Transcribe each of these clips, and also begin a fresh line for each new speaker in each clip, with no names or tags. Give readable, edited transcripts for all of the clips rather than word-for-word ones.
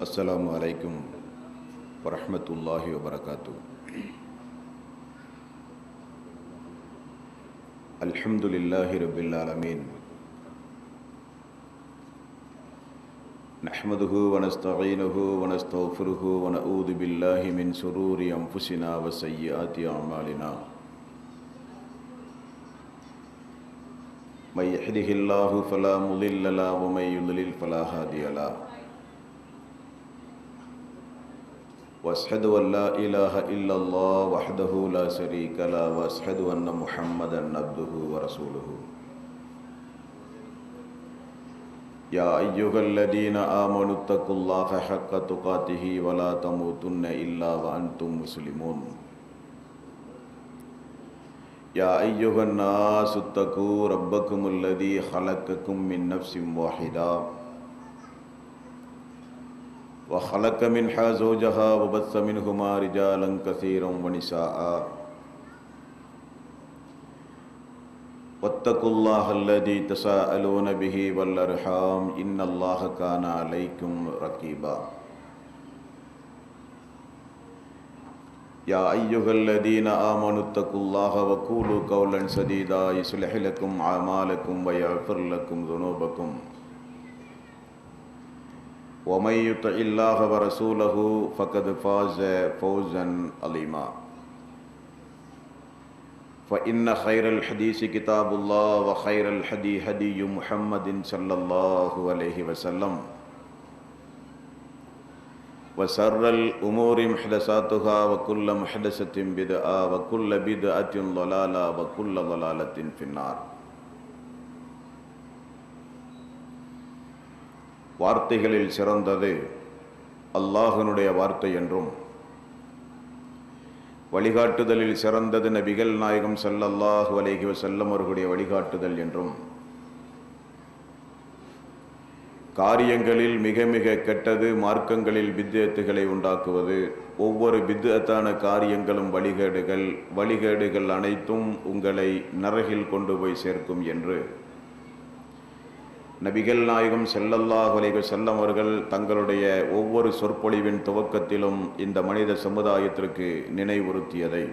அஸ்ஸலாமு அலைக்கும் வரஹ்மத்துல்லாஹி வபரகாத்துஹு. அல்ஹம்துலில்லாஹி ரப்பில் ஆலமீன். நஹ்மதுஹு வ நஸ்தஈனுஹு வ நஸ்தக்ஃபிருஹு வ நஊது பில்லாஹி மின் ஷுரூரி அன்ஃபுஸினா வ ஸய்யிஆத்தி அஅமாலினா. மை யஹ்திஹில்லாஹு ஃபலா முதில்ல லஹு வ மை யுضلل ஃபலா ஹாதிய லஹு. واشهد ان لا اله الا الله وحده لا شريك له واشهد ان محمدا عبده ورسوله. يا ايها الذين امنوا اتقوا الله حق تقاته ولا تموتن الا وانتم مسلمون. يا ايها الناس اتقوا ربكم الذي خلقكم من نفس واحده وخلق منها زوجها وبث منهما رجالا كثيرا ونساء واتقوا الله الذي تساءلون به والأرحام إن الله كان عليكم رقيبا. يا أيها الذين آمنوا اتقوا الله وقولوا قولا سديدا يصلح لكم أعمالكم ويغفر لكم ذنوبكم ومن يطع الله ورسوله فقد فاز فوزا عظيما. فإن خير الحديث كتاب الله وخير الهدي هدي محمد صلى الله عليه وسلم وشر الأمور محدثاتها وكل محدثة بدعة وكل بدعة ضلالة وكل ضلالة في النار. வார்த்தைகளில் சிறந்தது அல்லாஹ்வினுடைய வார்த்தை என்றும், வழிகாட்டுதலில் சிறந்தது நபிகள் நாயகம் ஸல்லல்லாஹு அலைஹி வஸல்லம் அவர்களுடைய வழிகாட்டுதல் என்றும், காரியங்களில் மிக மிக கெட்டது மார்க்கங்களில் பித்அத்துகளை உண்டாக்குவது, ஒவ்வொரு பித்அத்தான காரியங்களும் வழிகேடுகள் அனைத்தும் உங்களை நரகில் கொண்டு போய் சேர்க்கும் என்று நபிகள் நாயகம் ஸல்லல்லாஹு அலைஹி வஸல்லம் அவர்கள் தங்களுடைய ஒவ்வொரு சொற்பொழிவின் துவக்கத்திலும் இந்த மனித சமுதாயத்திற்கு நினைவுறுத்தியதை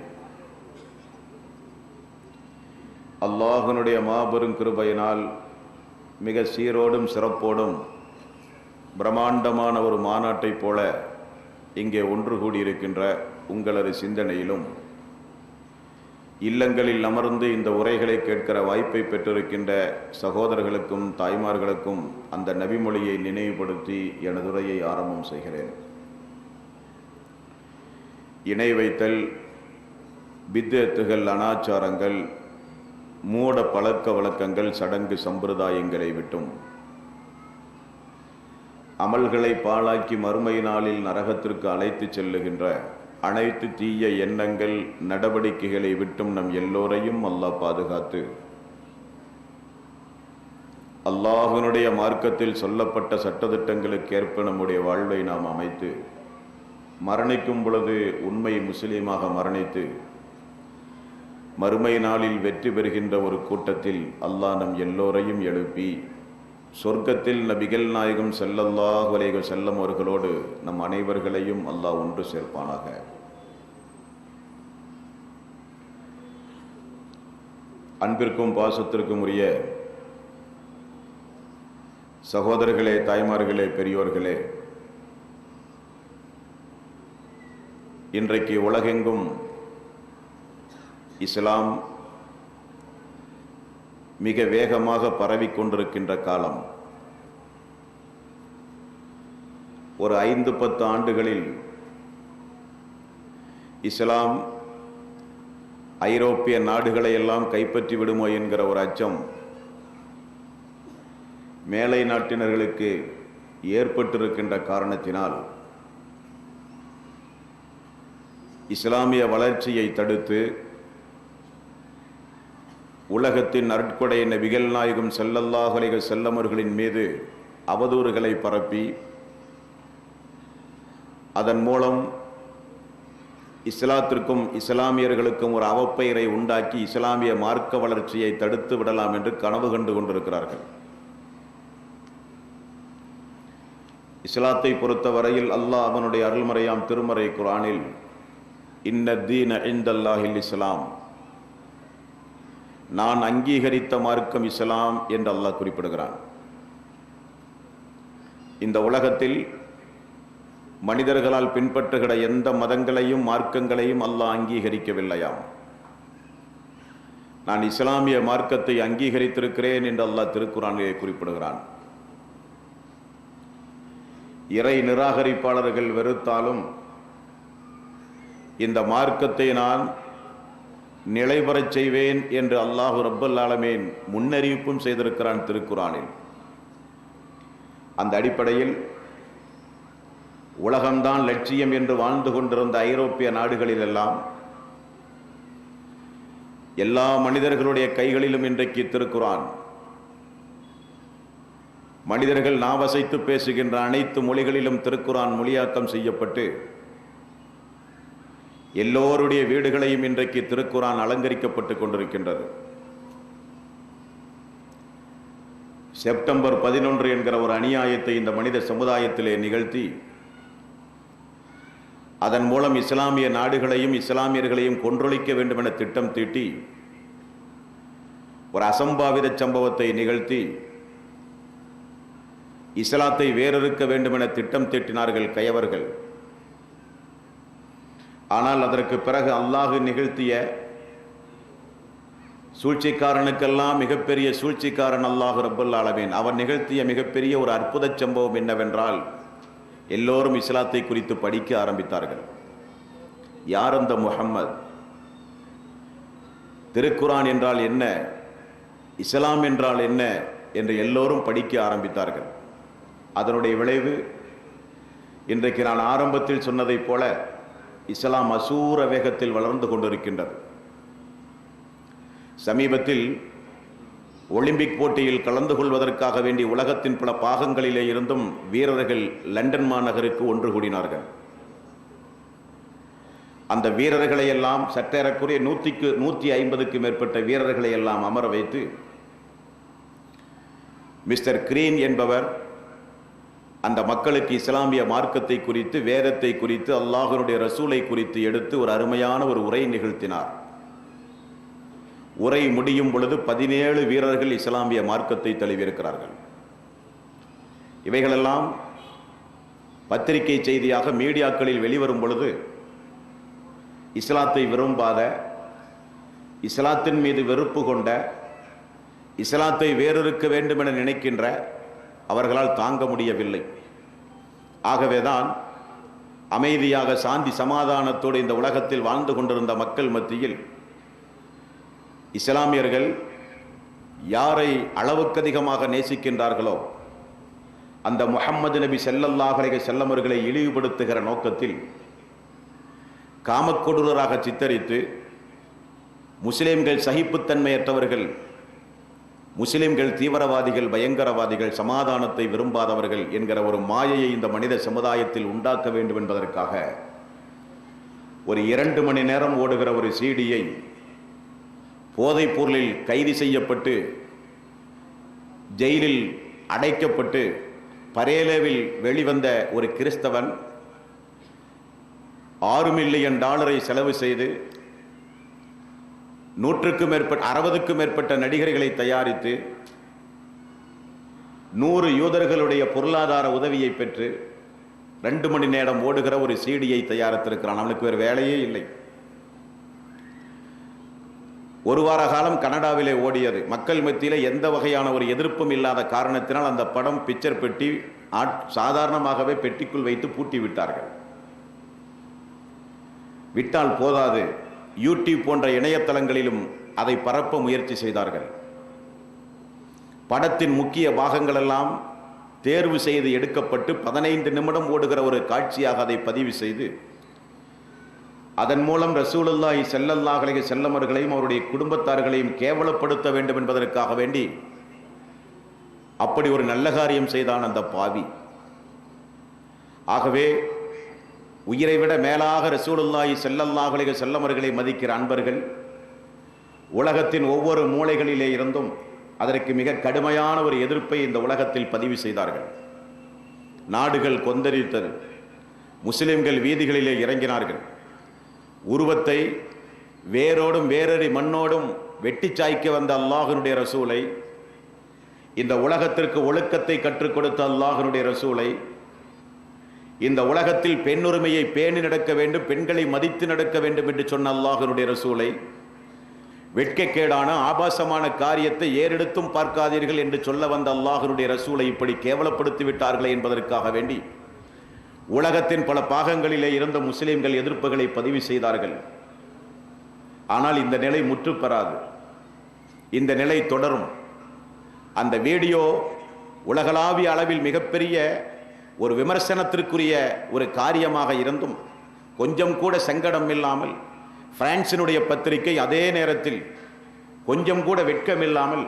அல்லாஹ்வினுடைய மாபெரும் கிருபையினால் மிக சீரோடும் சிறப்போடும் பிரம்மாண்டமான ஒரு மாநாட்டைப் போல இங்கே ஒன்று கூடியிருக்கின்ற உங்களது சிந்தனையிலும், இல்லங்களில் அமர்ந்து இந்த உரைகளை கேட்கிற வாய்ப்பை பெற்றிருக்கின்ற சகோதரர்களுக்கும் தாய்மார்களுக்கும் அந்த நபிமொழியை நினைவுபடுத்தி எனது உரையை ஆரம்பம் செய்கிறேன். இணை வைத்தல், பித்அத்துகள், அனாச்சாரங்கள், மூட பழக்க வழக்கங்கள், சடங்கு சம்பிரதாயங்களை விட்டும் அமல்களை பாழாக்கி மறுமை நாளில் நரகத்திற்கு அழைத்து செல்லுகின்ற அனைத்து தீய எண்ணங்கள், நடவடிக்கைகளை விட்டும் நம் எல்லோரையும் அல்லாஹ் பாதுகாத்து அல்லாஹ்வினுடைய மார்க்கத்தில் சொல்லப்பட்ட சட்டதிட்டங்களுக்கு ஏற்ப நம்முடைய வாழ்வை நாம் அமைத்து மரணிக்கும் பொழுது உண்மை முஸ்லீமாக மரணித்து மறுமை நாளில் வெற்றி பெறுகின்ற ஒரு கூட்டத்தில் அல்லாஹ் நம் எல்லோரையும் எழுப்பி சொர்க்கத்தில் நபிகள் நாயகம் ஸல்லல்லாஹு அலைஹி வஸல்லம் அவர்களோடு நம் அனைவர்களையும் அல்லாஹ் ஒன்று சேர்ப்பானாக. அன்பிற்கும் பாசத்திற்கும் உரிய சகோதரர்களே, தாய்மார்களே, பெரியோர்களே, இன்றைக்கு உலகெங்கும் இஸ்லாம் மிக வேகமாக பரவிக்கொண்டிருக்கின்ற காலம். ஒரு 5-10 ஆண்டுகளில் இஸ்லாம் ஐரோப்பிய நாடுகளை எல்லாம் கைப்பற்றி விடுமோ என்கிற ஒரு அச்சம் மேலை நாட்டினர்களுக்கு ஏற்பட்டிருக்கின்ற காரணத்தினால் இஸ்லாமிய வளர்ச்சியை தடுத்து உலகத்தின் அருட்கொடை நபிகள் நாயகம் ஸல்லல்லாஹு அலைஹி வஸல்லம் அவர்களின் மீது அவதூறுகளை பரப்பி அதன் மூலம் இஸ்லாத்திற்கும் இஸ்லாமியர்களுக்கும் ஒரு அவப்பெயரை உண்டாக்கி இஸ்லாமிய மார்க்க வளர்ச்சியை தடுத்து விடலாம் என்று கனவு கண்டு கொண்டிருக்கிறார்கள். இஸ்லாத்தை பொறுத்தவரையில் அல்லாஹ் அவனுடைய அருள்மறையாம் திருமறை குர்ஆனில் இன்ன தீன இன்தல்லாஹில் இஸ்லாம், நான் அங்கீகரித்த மார்க்கம் இஸ்லாம் என்று அல்லாஹ் குறிப்பிடுகிறான். இந்த உலகத்தில் மனிதர்களால் பின்பற்றுகிற எந்த மதங்களையும் மார்க்கங்களையும் அல்லாஹ் அங்கீகரிக்கவில்லையாம். நான் இஸ்லாமிய மார்க்கத்தை அங்கீகரித்திருக்கிறேன் என்று அல்லாஹ் திருக்குர்ஆனிலே குறிப்பிடுகிறான். இறை நிராகரிப்பாளர்கள் வெறுத்தாலும் இந்த மார்க்கத்தை நான் நிலைபெறச் செய்வேன் என்று அல்லாஹ் ரப்பல் ஆலமீன் முன்னறிவிப்பும் செய்திருக்கிறான் திருக்குர்ஆனில். அந்த அடிப்படையில் உலகம்தான் லட்சியம் என்று வாழ்ந்து கொண்டிருந்த ஐரோப்பிய நாடுகளிலெல்லாம் எல்லா மனிதர்களுடைய கைகளிலும் இன்றைக்கு திருக்குர்ஆன், மனிதர்கள் நாவசைத்து பேசுகின்ற அனைத்து மொழிகளிலும் திருக்குர்ஆன் மொழியாக்கம் செய்யப்பட்டு எல்லோருடைய வீடுகளையும் இன்றைக்கு திருக்குர்ஆன் அலங்கரிக்கப்பட்டு கொண்டிருக்கின்றது. செப்டம்பர் 11 என்கிற ஒரு அநியாயத்தை இந்த மனித சமுதாயத்திலே நிகழ்த்தி அதன் மூலம் இஸ்லாமிய நாடுகளையும் இஸ்லாமியர்களையும் கொன்றொழிக்க வேண்டும் என திட்டம் தீட்டி ஒரு அசம்பாவித சம்பவத்தை நிகழ்த்தி இஸ்லாத்தை வேறறுக்க வேண்டும் என திட்டம் தீட்டினார்கள் கயவர்கள். ஆனால் அதற்கு பிறகு அல்லாஹ் நிகழ்த்திய சூழ்ச்சிக்காரனுக்கெல்லாம் மிகப்பெரிய சூழ்ச்சிக்காரன் அல்லாஹ் ரப்பல் ஆலமீன். அவன் நிகழ்த்திய மிகப்பெரிய ஒரு அற்புத சம்பவம் என்னவென்றால், எல்லோரும் இஸ்லாத்தை குறித்து படிக்க ஆரம்பித்தார்கள். யார் அந்த முஹம்மது? திருக்குர்ஆன் என்றால் என்ன, இஸ்லாம் என்றால் என்ன என்று எல்லோரும் படிக்க ஆரம்பித்தார்கள். அதனுடைய விளைவு இன்றைக்கு நான் ஆரம்பத்தில் சொன்னதைப் போல இஸ்லாம் அசூர வேகத்தில் வளர்ந்து கொண்டிருக்கின்றது. சமீபத்தில் ஒலிம்பிக் போட்டியில் கலந்து கொள்வதற்காக வேண்டி உலகத்தின் பல பாகங்களிலே இருந்தும் வீரர்கள் லண்டன் மாநகருக்கு ஒன்று கூடினார்கள். அந்த வீரர்களை எல்லாம் சற்றேறக்குறைய 150க்கு மேற்பட்ட வீரர்களை எல்லாம் அமர வைத்து மிஸ்டர் கிரீன் என்பவர் அந்த மக்களுக்கு இஸ்லாமிய மார்க்கத்தை குறித்து, வேதத்தை குறித்து, அல்லாஹ்வுடைய ரசூலை குறித்து எடுத்து ஒரு அருமையான ஒரு உரை நிகழ்த்தினார். உரை முடியும் பொழுது 17 வீரர்கள் இஸ்லாமிய மார்க்கத்தை தழுவியிருக்கிறார்கள். இவைகளெல்லாம் பத்திரிகை செய்தியாக மீடியாக்களில் வெளிவரும் பொழுது இஸ்லாத்தை விரும்பாத, இஸ்லாத்தின் மீது வெறுப்பு கொண்ட, இஸ்லாத்தை வேறறுக்க வேண்டும் என நினைக்கின்ற அவர்களால் தாங்க முடியவில்லை. ஆகவேதான் அமைதியாக சாந்தி சமாதானத்தோடு இந்த உலகத்தில் வாழ்ந்து கொண்டிருந்த மக்கள் மத்தியில் இஸ்லாமியர்கள் யாரை அளவுக்கு அதிகமாக நேசிக்கின்றார்களோ அந்த முஹம்மது நபி ஸல்லல்லாஹு அலைஹி வஸல்லம் அவர்களை இழிவுபடுத்துகிற நோக்கத்தில் காமக்கொடூரராக சித்தரித்து முஸ்லிம்கள் சகிப்புத்தன்மையற்றவர்கள், முஸ்லிம்கள் தீவிரவாதிகள், பயங்கரவாதிகள், சமாதானத்தை விரும்பாதவர்கள் என்கிற ஒரு மாயையை இந்த மனித சமுதாயத்தில் உண்டாக்க வேண்டும் என்பதற்காக ஒரு 2 மணி நேரம் ஓடுகிற ஒரு சீடியை போதைப் பொருளில் கைது செய்யப்பட்டு ஜெயிலில் அடைக்கப்பட்டு பரேலேவில் வெளிவந்த ஒரு கிறிஸ்தவன் $6 மில்லியன் செலவு செய்து 60க்கும் மேற்பட்ட நடிகர்களை தயாரித்து 100 யூதர்களுடைய பொருளாதார உதவியை பெற்று 2 மணி நேரம் ஓடுகிற ஒரு சீடியை தயாரித்திருக்கிறான். அவனுக்கு வேறு வேலையே இல்லை. 1 வார காலம் கனடாவிலே ஓடியது. மக்கள் மத்தியில் எந்த வகையான ஒரு எதிர்ப்பும் இல்லாத காரணத்தினால் அந்த படம் பிக்சர் பெட்டி சாதாரணமாகவே பெட்டிக்குள் வைத்து பூட்டி விட்டார்கள். விட்டால் போதாது, யூடியூப் போன்ற இணையதளங்களிலும் அதை பரப்ப முயற்சி செய்தார்கள். படத்தின் முக்கிய பாகங்களெல்லாம் தேர்வு செய்து எடுக்கப்பட்டு 15 நிமிடம் ஓடுகிற ஒரு காட்சியாக அதை பதிவு செய்து அதன் மூலம் ரசூலுல்லாஹி ஸல்லல்லாஹு அலைஹி வஸல்லம் அவர்களையும் அவருடைய குடும்பத்தார்களையும் கேவலப்படுத்த வேண்டும் என்பதற்காக வேண்டி அப்படி ஒரு நல்ல காரியம் செய்தான் அந்த பாவி. ஆகவே உயிரை விட மேலாக ரசூலுல்லாஹி ஸல்லல்லாஹு அலைஹி வஸல்லம் அவர்களை மதிக்கிற அன்பர்கள் உலகத்தின் ஒவ்வொரு மூலைகளிலே இருந்தும் அதற்கு மிக கடுமையான ஒரு எதிர்ப்பை இந்த உலகத்தில் பதிவு செய்தார்கள். நாடுகள் கொந்தளித்தது. முஸ்லிம்கள் வீதிகளிலே இறங்கினார்கள். உருவத்தை வேரோடும் வேரறி மண்ணோடும் வெட்டி சாய்க்க வந்த அல்லாஹ்வினுடைய ரசூலை, இந்த உலகத்திற்கு ஒழுக்கத்தை கற்றுக் கொடுத்த அல்லாஹ்வினுடைய ரசூலை, இந்த உலகத்தில் பெண்ணுரிமையை பேணி நடக்க வேண்டும், பெண்களை மதித்து நடக்க வேண்டும் என்று சொன்ன அல்லாஹ்வினுடைய ரசூலை, வெட்கக்கேடான ஆபாசமான காரியத்தை ஏறெடுத்தும் பார்க்காதீர்கள் என்று சொல்ல வந்த அல்லாஹ்வினுடைய ரசூலை இப்படி கேவலப்படுத்தி விட்டார்களே என்பதற்காக வேண்டி உலகத்தின் பல பாகங்களிலே இருந்த முஸ்லிம்கள் எதிர்ப்புகளை பதிவு செய்தார்கள். ஆனால் இந்த நிலை முற்று பெறாது, இந்த நிலை தொடரும். அந்த வீடியோ உலகளாவிய அளவில் மிகப்பெரிய ஒரு விமர்சனத்திற்குரிய ஒரு காரியமாக இருந்தும் கொஞ்சம் கூட சங்கடம் இல்லாமல் பிரான்சினுடைய பத்திரிகை அதே நேரத்தில் கொஞ்சம் கூட வெட்கமில்லாமல்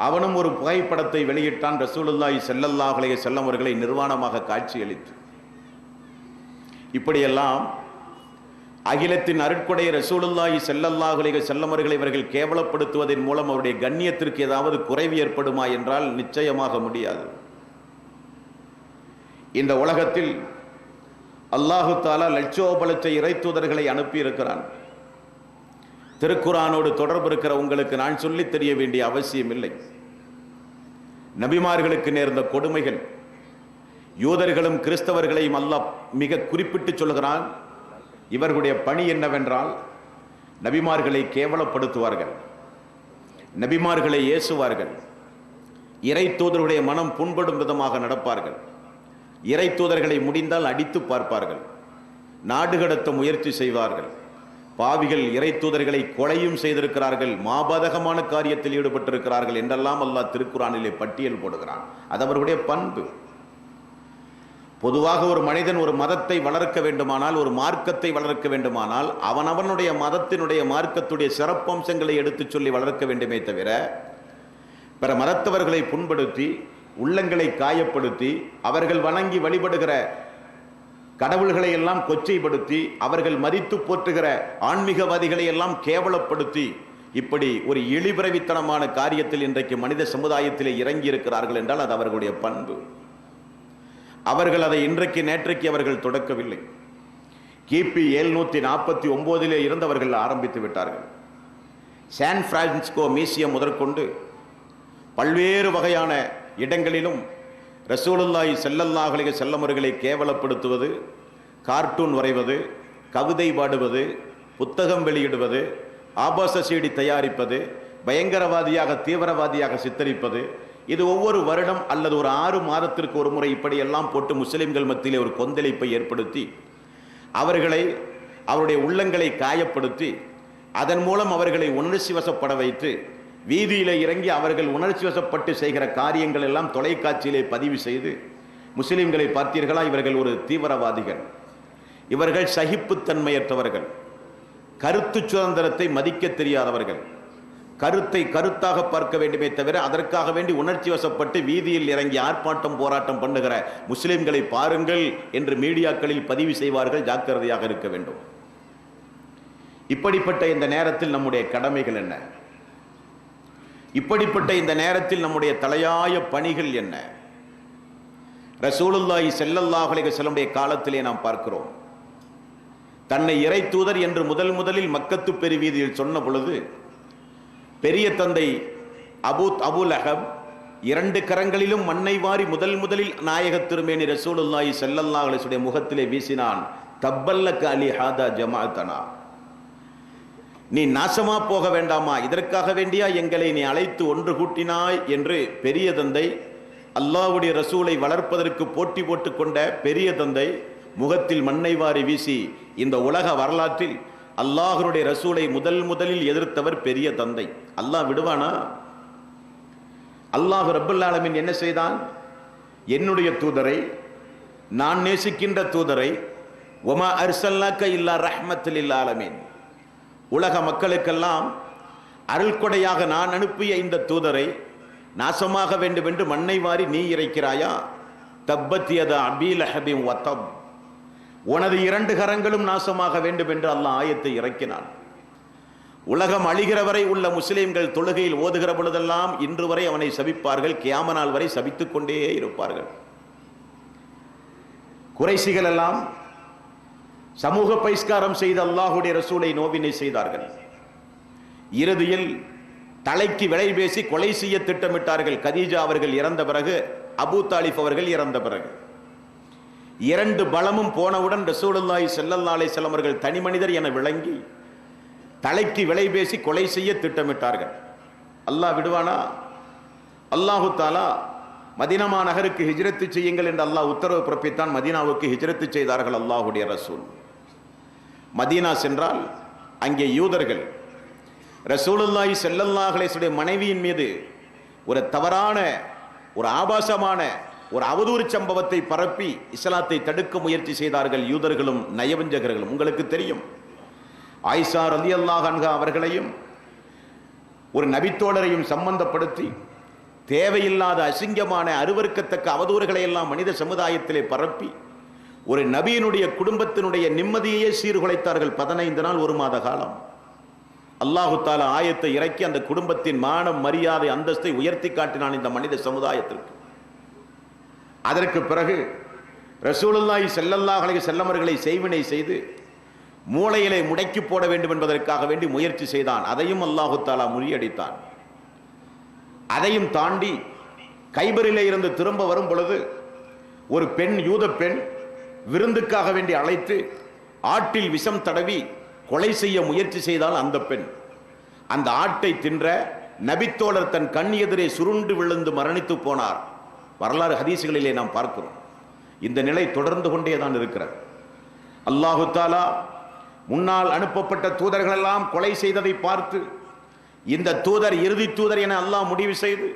அவனும் ஒரு புகைப்படத்தை வெளியிட்டான். ரசூலுல்லாஹி ஸல்லல்லாஹு அலைஹி வஸல்லம் அவர்களை நிர்வாணமாக காட்சியளித்து. இப்படியெல்லாம் அகிலத்தின் அருட்கொடை ரசூலுல்லாஹி ஸல்லல்லாஹு அலைஹி வஸல்லம் அவர்களை இவர்கள் கேவலப்படுத்துவதன் மூலம் அவருடைய கண்ணியத்திற்கு ஏதாவது குறைவு ஏற்படுமா என்றால் நிச்சயமாக முடியாது. இந்த உலகத்தில் அல்லாஹு தஆலா லட்சோபலட்ச இறைத்தூதர்களை அனுப்பியிருக்கிறான். திருக்குரானோடு தொடர்பு இருக்கிற உங்களுக்கு நான் சொல்லித் தெரிய வேண்டிய அவசியம் இல்லை. நபிமார்களுக்கு நேர்ந்த கொடுமைகள், யூதர்களும் கிறிஸ்தவர்களையும் அல்லாஹ் மிக குறிப்பிட்டு சொல்கிறான். இவர்களுடைய பணி என்னவென்றால் நபிமார்களை கேவலப்படுத்துவார்கள், நபிமார்களை ஏசுவார்கள், இறை தூதர்களுடைய மனம் புண்படும் விதமாக நடப்பார்கள், இறை தூதர்களை முடிந்தால் அடித்து பார்ப்பார்கள், நாடு கடத்த முயற்சி செய்வார்கள். பாவிகள் இறை தூதர்களை கொலையும் செய்திருக்கிறார்கள், மாபாதகமான காரியத்தில் ஈடுபட்டிருக்கிறார்கள் என்றெல்லாம் அல்லாஹ் திருக்குரானிலே பட்டியல் போடுகிறான். அது அவர்களுடைய பண்பு. பொதுவாக ஒரு மனிதன் ஒரு மதத்தை வளர்க்க வேண்டுமானால், ஒரு மார்க்கத்தை வளர்க்க வேண்டுமானால் அவனவனுடைய மதத்தினுடைய மார்க்கத்துடைய சிறப்பம்சங்களை எடுத்துச் சொல்லி வளர்க்க வேண்டுமே தவிர பிற மதத்தவர்களை புண்படுத்தி உள்ளங்களை காயப்படுத்தி அவர்கள் வணங்கி வழிபடுகிற கடவுள்களை எல்லாம் கொச்சைப்படுத்தி அவர்கள் மதித்து போற்றுகிற ஆன்மீகவாதிகளை எல்லாம் கேவலப்படுத்தி இப்படி ஒரு இழிபிறவித்தனமான காரியத்தில் இன்றைக்கு மனித சமுதாயத்திலே இறங்கி இருக்கிறார்கள் என்றால் அது அவர்களுடைய பண்பு. அவர்கள் அதை இன்றைக்கு நேற்றைக்கு அவர்கள் தொடக்கவில்லை. கிபி 749 இருந்தவர்கள் ஆரம்பித்து விட்டார்கள். சான் பிரான்சிஸ்கோ மியூசியம் முதற்கொண்டு பல்வேறு வகையான இடங்களிலும் ரசூலுல்லாஹி ஸல்லல்லாஹு அலைஹி வஸல்லம் அவர்களை கேவலப்படுத்துவது, கார்ட்டூன் வரைவது, கவிதை பாடுவது, புத்தகம் வெளியிடுவது, ஆபாச சீடி தயாரிப்பது, பயங்கரவாதியாக தீவிரவாதியாக சித்தரிப்பது, இது ஒவ்வொரு வருடம் அல்லது ஒரு 6 மாதத்திற்கு ஒரு முறை இப்படியெல்லாம் போட்டு முஸ்லிம்கள் மத்தியிலே ஒரு கொந்தளிப்பை ஏற்படுத்தி அவர்களை அவருடைய உள்ளங்களை காயப்படுத்தி அதன் மூலம் அவர்களை உணர்ச்சி வசப்பட வைத்து வீதியிலே இறங்கி அவர்கள் உணர்ச்சி வசப்பட்டு செய்கிற காரியங்கள் எல்லாம் தொலைக்காட்சியிலே பதிவு செய்து முஸ்லிம்களை பார்த்தீர்களா, இவர்கள் ஒரு தீவிரவாதிகள், இவர்கள் சகிப்புத்தன்மையற்றவர்கள், கருத்து சுதந்திரத்தை மதிக்க தெரியாதவர்கள், கருத்தை கருத்தாக பார்க்க வேண்டுமே தவிர அதற்காக வேண்டி உணர்ச்சி வசப்பட்டு வீதியில் இறங்கி ஆர்ப்பாட்டம் போராட்டம் பண்ணுகிற முஸ்லிம்களை பாருங்கள் என்று மீடியாக்களில் பதிவு செய்வார்கள். ஜாக்கிரதையாக இருக்க வேண்டும். இப்படிப்பட்ட இந்த நேரத்தில் நம்முடைய கடமைகள் என்ன? இப்படிப்பட்ட இந்த நேரத்தில் நம்முடைய தலையாய பணிகள் என்ன? ரசூலுல்லாஹி ஸல்லல்லாஹு அலைஹி வஸல்லம் காலத்திலே நாம் பார்க்கிறோம். தன்னை இறை தூதர் என்று முதலில் மக்கத்து பெரு வீதியில் சொன்ன பொழுது பெரிய தந்தை அபூ லஹப் 2 கரங்களிலும் மண்ணை வாரி முதலில் நாயக திருமேனி ரசூலுல்லாஹி ஸல்லல்லாஹு அலைஹி வஸல்லம் முகத்திலே வீசினான். தப்பல்லக அலி ஹாதா ஜமாஅத்தனா, நீ நாசமா போக வேண்டாமா, இதற்காக வேண்டியா எங்களை நீ அழைத்து ஒன்று கூட்டினாய் என்று பெரிய தந்தை, அல்லாஹ்வுடைய ரசூலை வளர்ப்பதற்கு போட்டி போட்டுக் கொண்ட பெரிய தந்தை முகத்தில் மண்ணை வாரி வீசி இந்த உலக வரலாற்றில் அல்லாஹ்வுடைய ரசூலை முதலில் எதிர்த்தவர் பெரிய தந்தை. அல்லாஹ் விடுவானா? அல்லாஹ் ரப்பல் ஆலமீன் என்ன செய்தான்? என்னுடைய தூதரை, நான் நேசிக்கின்ற தூதரை, வமா அர்சல்னாக இல்லா ரஹ்மத்துல் லில் ஆலமீன், உலக மக்களுக்கெல்லாம் அருள்கொடையாக நான் அனுப்பிய இந்த தூதரை நாசமாக வேண்டும் என்று மண்ணை வாரி நீ இறைக்கிறாயா? தப்பத் யதா அபீ லஹபின் வதப், உனது 2 கரங்களும் நாசமாக வேண்டும் என்று அல்லாஹ் ஆயத்தை இறக்கினான். உலகம் அழிகிற வரை உள்ள முஸ்லிம்கள் தொழுகையில் ஓதுகிற பொழுதெல்லாம் இன்று வரை அவனை சபிப்பார்கள், கியாம நாள் வரை சபித்துக் கொண்டே இருப்பார்கள். குறைஷிகள் எல்லாம் சமூக பகிஷ்காரம் செய்து அல்லாஹ்வுடைய ரசூலை நோவினை செய்தார்கள். இறுதியில் தலைக்கு விலை பேசி கொலை செய்ய திட்டமிட்டார்கள். கதீஜா அவர்கள் இறந்த பிறகு, அபூ தாலிப் அவர்கள் இறந்த பிறகு. இரண்டு பலமும் போனவுடன் ரசூலுல்லாஹி ஸல்லல்லாஹு அலைஹி வஸல்லம் அவர்கள் தனி மனிதர் என விளங்கி தலைக்கு விலை பேசி கொலை செய்ய திட்டமிட்டார்கள். அல்லாஹ் விடுவானா? அல்லாஹு தாலா மதீனா நகருக்கு ஹிஜ்ரத்து செய்யுங்கள் என்று அல்லாஹ் உத்தரவு பிறப்பித்தான். மதீனாவுக்கு ஹிஜ்ரத்து செய்தார்கள் அல்லாஹ்வுடைய ரசூல். மதீனா சென்றால் அங்கே யூதர்கள் ரசூலுல்லாஹி ஸல்லல்லாஹு அலைஹி வஸல்லம் மனைவியின் மீது ஒரு தவறான, ஒரு ஆபாசமான, ஒரு அவதூறு சம்பவத்தை பரப்பி இஸ்லாத்தை தடுக்க முயற்சி செய்தார்கள் யூதர்களும் நயவஞ்சகர்களும். உங்களுக்கு தெரியும், ஆயிஷா ரலியல்லாஹு அன்ஹா அவர்களையும் ஒரு நபித்தோழரையும் சம்பந்தப்படுத்தி தேவையில்லாத அசிங்கமான அருவருக்கத்தக்க அவதூறுகளை எல்லாம் மனித சமுதாயத்திலே பரப்பி ஒரு நபியினுடைய குடும்பத்தினுடைய நிம்மதியை சீர்குலைத்தார்கள். 15 நாள், 1 மாத காலம். அல்லாஹு தாலா ஆயத்தை இறக்கி அந்த குடும்பத்தின் மானம், மரியாதை, அந்தஸ்தை உயர்த்தி காட்டினான் இந்த மனித சமுதாயத்திற்கு. அதற்கு பிறகு ரசூலுல்லாஹி ஸல்லல்லாஹு அலைஹி வஸல்லம் அவர்களை செய்வினை செய்து மூளையிலே முடக்கி போட வேண்டும் என்பதற்காக வேண்டி முயற்சி செய்தான். அதையும் அல்லாஹு தாலா முறியடித்தான். அதையும் தாண்டி கைபரிலே இருந்து திரும்ப வரும் பொழுது ஒரு பெண், யூத பெண், விருந்துக்காக வேண்டி அழைத்து ஆட்டில் விஷம் தடவி கொலை செய்ய முயற்சி செய்தால் அந்த பெண். அந்த ஆட்டை தின்ற நபித்தோழர் தன் கண் எதிரே சுருண்டு விழுந்து மரணித்து போனார். வரலாறு ஹதீசுகளிலே நாம் பார்க்கிறோம். இந்த நிலை தொடர்ந்து கொண்டே தான் இருக்கிறது. அல்லாஹு தாலா முன்னால் அனுப்பப்பட்ட தூதர்கள் எல்லாம் கொலை செய்ததை பார்த்து இந்த தூதர் இறுதி தூதர் என அல்லாஹ் முடிவு செய்து,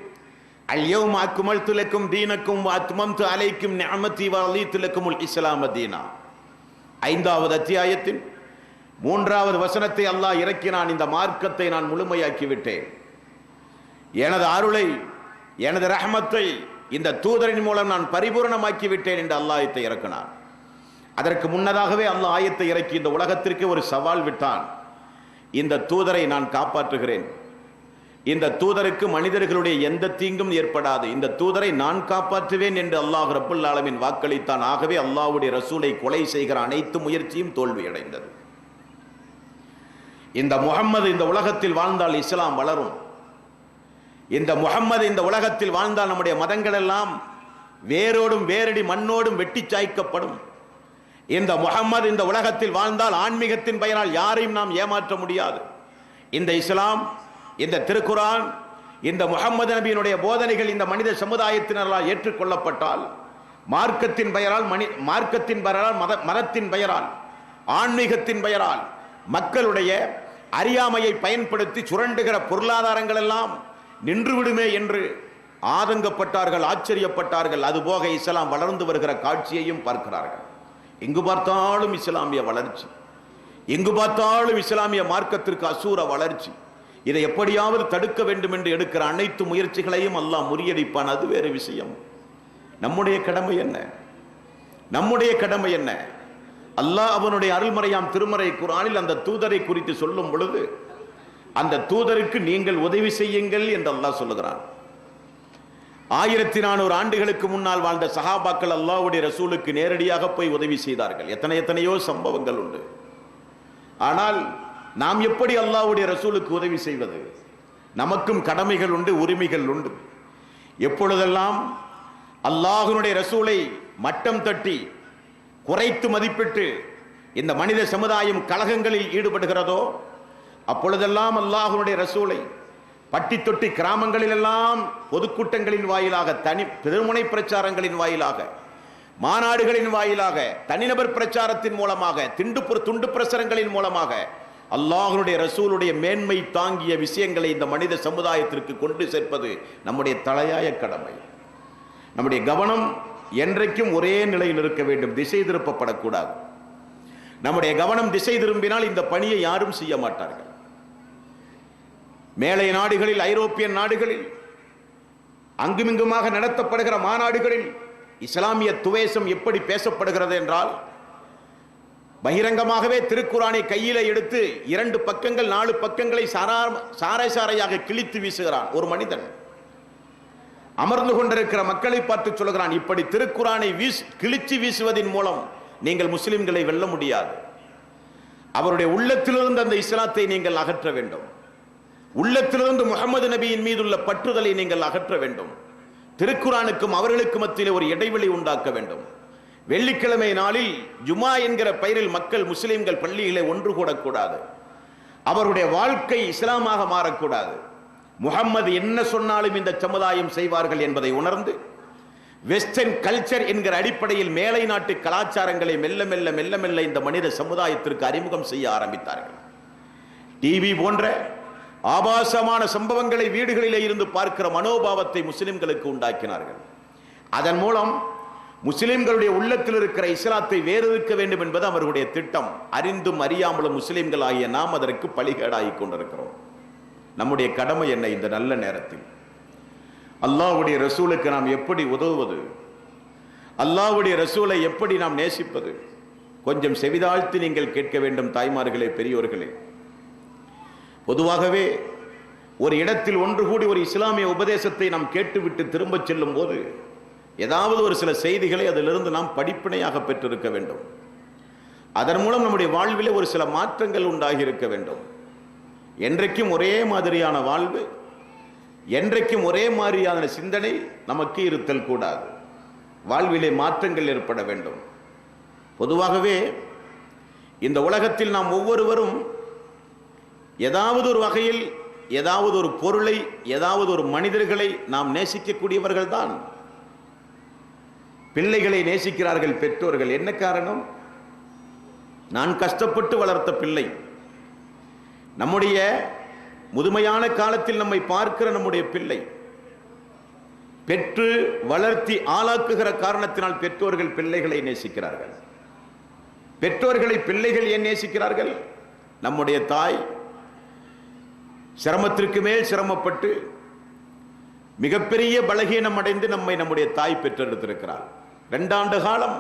அல்யௌம அக்மல்து லக்கும் தீனக்கும் வ அத்மம்து அலைக்கும் நிஅமதி வ ரலீது லக்குமுல் இஸ்லாம தீனா. 5வது அத்தியாயத்தின் 3வது வசனத்தை அல்லாஹ் இறக்கினான். இந்த மார்க்கத்தை நான் முழுமையாக்கி விட்டேன், எனது அருளை, எனது ரஹ்மத்தை இந்த தூதரின் மூலம் நான் பரிபூரணமாக்கி விட்டேன் என்று அல்லாஹ் ஆயத்தை இறக்கினான். அதற்கு முன்னதாகவே அல்லாஹ் ஆயத்தை இறக்கி இந்த உலகத்திற்கு ஒரு சவால் விட்டான். இந்த தூதரை நான் காப்பாற்றுகிறேன், இந்த தூதருக்கு மனிதர்களுடைய எந்த தீங்கும் ஏற்படாது, இந்த தூதரை நான் காப்பாற்றுவேன் என்று அல்லாஹ் ரப்புல் ஆலமீன் வாக்களித்தான். ஆகவே அல்லாஹ்வுடைய ரசூலை கொலை செய்கிற அனைத்து முயற்சியும் தோல்வியடைந்தது. இந்த முஹம்மது இந்த உலகத்தில் வாழ்ந்தால் இஸ்லாம் வளரும். இந்த முஹம்மது இந்த உலகத்தில் வாழ்ந்தால் நம்முடைய மதங்கள் எல்லாம் வேரோடும் வேரடி மண்ணோடும் வெட்டி சாய்க்கப்படும். இந்த முஹம்மது இந்த உலகத்தில் வாழ்ந்தால் ஆன்மீகத்தின் பெயரால் யாரையும் நாம் ஏமாற்ற முடியாது. இந்த இஸ்லாம், இந்த திருக்குரான், இந்த முஹம்மது நபியினுடைய போதனைகள் இந்த மனித சமுதாயத்தினரால் ஏற்றுக்கொள்ளப்பட்டால் மார்க்கத்தின் பெயரால், மதத்தின் பெயரால், ஆன்மீகத்தின் பெயரால் மக்களுடைய அறியாமையை பயன்படுத்தி சுரண்டுகிற பொருளாதாரங்கள் எல்லாம் நின்றுவிடுமே என்று ஆதங்கப்பட்டார்கள், ஆச்சரியப்பட்டார்கள். அதுபோக இஸ்லாம் வளர்ந்து வருகிற காட்சியையும் பார்க்கிறார்கள். எங்கு பார்த்தாலும் இஸ்லாமிய வளர்ச்சி, எங்கு பார்த்தாலும் இஸ்லாமிய மார்க்கத்திற்கு அசூர வளர்ச்சி. இதை எப்படியாவது தடுக்க வேண்டும் என்று எடுக்கிற அனைத்து முயற்சிகளையும் அல்லாஹ் முறியடிப்பான். அது வேறு விஷயம். நம்முடைய கடமை என்ன? நம்முடைய கடமை என்ன? அல்லாஹ் அவனுடைய அருள்மறையாம் திருமறை குர்ஆனில் அந்த தூதரை குறித்து சொல்லும் பொழுது அந்த தூதருக்கு நீங்கள் உதவி செய்யுங்கள் என்று அல்லாஹ் சொல்லுகிறான். 1400 ஆண்டுகளுக்கு முன்னால் வாழ்ந்த சஹாபாக்கள் அல்லாஹ்வுடைய ரசூலுக்கு நேரடியாக போய் உதவி செய்தார்கள். எத்தனையோ சம்பவங்கள் உண்டு. ஆனால் நாம் எப்படி அல்லாஹ்வுடைய ரசூலுக்கு உதவி செய்வது? நமக்கும் கடமைகள் உண்டு, உரிமைகள் உண்டு. எப்பொழுதெல்லாம் அல்லாஹ்வுடைய ரசூலை மட்டம் தட்டி குறைத்து மதிப்பிட்டு இந்த மனித சமுதாயம் கலகங்களில் ஈடுபடுகிறதோ அப்பொழுதெல்லாம் அல்லாஹ்வுடைய ரசூலை பட்டி தொட்டி கிராமங்களில் எல்லாம் பொதுக்கூட்டங்களின் வாயிலாக, திருமுனை பிரச்சாரங்களின் வாயிலாக, மாநாடுகளின் வாயிலாக, தனிநபர் பிரச்சாரத்தின் மூலமாக, துண்டு பிரசுரங்களின் மூலமாக அல்லாஹ்வுடைய ரசூலுடைய மேன்மை தாங்கிய விஷயங்களை இந்த மனித சமுதாயத்திற்கு கொண்டு சேர்ப்பது நம்முடைய தலையாய கடமை. நம்முடைய கவனம் என்றைக்கும் ஒரே நிலையில் இருக்க வேண்டும், திசை திருப்பப்படக்கூடாது. நம்முடைய கவனம் திசை திரும்பினால் இந்த பணியை யாரும் செய்ய மாட்டார்கள். மேலை நாடுகளில், ஐரோப்பிய நாடுகளில், அங்குமிங்குமாக நடத்தப்படுகிற மாநாடுகளில் இஸ்லாமிய துவேஷம் எப்படி பேசப்படுகிறது என்றால், பகிரங்கமாகவே திருக்குரானை கையில எடுத்து 2 பக்கங்கள் 4 பக்கங்களை சாரை சாரையாக கிழித்து வீசுகிறான் ஒரு மனிதன். அமர்ந்து கொண்டிருக்கிற மக்களை பார்த்து சொல்கிறான், இப்படி திருக்குரானை கிழிச்சு வீசுவதன் மூலம் நீங்கள் முஸ்லிம்களை வெல்ல முடியாது. அவருடைய உள்ளத்திலிருந்து அந்த இஸ்லாத்தை நீங்கள் அகற்ற வேண்டும். உள்ளத்திலிருந்து முகமது நபியின் மீதுள்ள பற்றுதலை நீங்கள் அகற்ற வேண்டும். திருக்குரானுக்கும் அவர்களுக்கு மத்தியில் ஒரு இடைவெளி உண்டாக்க வேண்டும். வெள்ளிக்கிழமை நாளில் ஜுமா என்கிற பெயரில் மக்கள் முஸ்லிம்கள் பள்ளிகளை ஒன்று கூடக்கூடாது. அவருடைய வாழ்க்கை இஸ்லாமாக மாறக்கூடாது. முகம்மது என்ன சொன்னாலும் இந்த சமுதாயம் செய்வார்கள் என்பதை உணர்ந்து வெஸ்டர்ன் கல்ச்சர் என்கிற அடிப்படையில் மேலை நாட்டு கலாச்சாரங்களை மெல்ல மெல்ல மெல்ல மெல்ல இந்த மனித சமுதாயத்திற்கு அறிமுகம் செய்ய ஆரம்பித்தார்கள். டிவி போன்ற ஆபாசமான சம்பவங்களை வீடுகளிலே இருந்து பார்க்கிற மனோபாவத்தை முஸ்லிம்களுக்கு உண்டாக்கினார்கள். அதன் மூலம் முஸ்லிம்களுடைய உள்ளத்தில் இருக்கிற இஸ்லாத்தை வேறறுக்க வேண்டும் என்பது அவர்களுடைய திட்டம். அறிந்தும் அறியாமலும் முஸ்லிம்கள் ஆகிய நாம் அதற்கு பலிகேடாகி கொண்டிருக்கிறோம். நம்முடைய கடமை என்ன? இந்த நல்ல நேரத்தில் அல்லாஹ்வுடைய ரசூலுக்கு நாம் எப்படி உதவுவது, அல்லாஹ்வுடைய ரசூலை எப்படி நாம் நேசிப்பது? கொஞ்சம் செவிதாழ்த்தி நீங்கள் கேட்க வேண்டும் தாய்மார்களே, பெரியோர்களே. பொதுவாகவே ஒரு இடத்தில் ஒன்று கூடி ஒரு இஸ்லாமிய உபதேசத்தை நாம் கேட்டுவிட்டு திரும்ப செல்லும் போது ஏதாவது ஒரு சில செய்திகளை அதிலிருந்து நாம் படிப்பினையாக பெற்றிருக்க வேண்டும். அதன் மூலம் நம்முடைய வாழ்விலே ஒரு சில மாற்றங்கள் உண்டாகி இருக்க வேண்டும். என்றைக்கும் ஒரே மாதிரியான வாழ்வு, என்றைக்கும் ஒரே மாதிரியான சிந்தனை நமக்கு இருத்தல் கூடாது. வாழ்விலே மாற்றங்கள் ஏற்பட வேண்டும். பொதுவாகவே இந்த உலகத்தில் நாம் ஒவ்வொருவரும் ஏதாவது ஒரு வகையில் ஏதாவது ஒரு பொருளை, ஏதாவது ஒரு மனிதர்களை நாம் நேசிக்கக்கூடியவர்கள் தான். பிள்ளைகளை நேசிக்கிறார்கள் பெற்றோர்கள். என்ன காரணம்? நான் கஷ்டப்பட்டு வளர்த்த பிள்ளை, நம்முடைய முதுமையான காலத்தில் நம்மை பார்க்கிற நம்முடைய பிள்ளை, பெற்று வளர்த்தி ஆளாக்குகிற காரணத்தினால் பெற்றோர்கள் பிள்ளைகளை நேசிக்கிறார்கள். பெற்றோர்களை பிள்ளைகள் ஏன் நேசிக்கிறார்கள்? நம்முடைய தாய் சிரமத்திற்கு மேல் சிரமப்பட்டு மிகப்பெரிய பலகீனம் அடைந்து நம்மை நம்முடைய தாய் பெற்றெடுத்திருக்கிறார். 2 ஆண்டு காலம்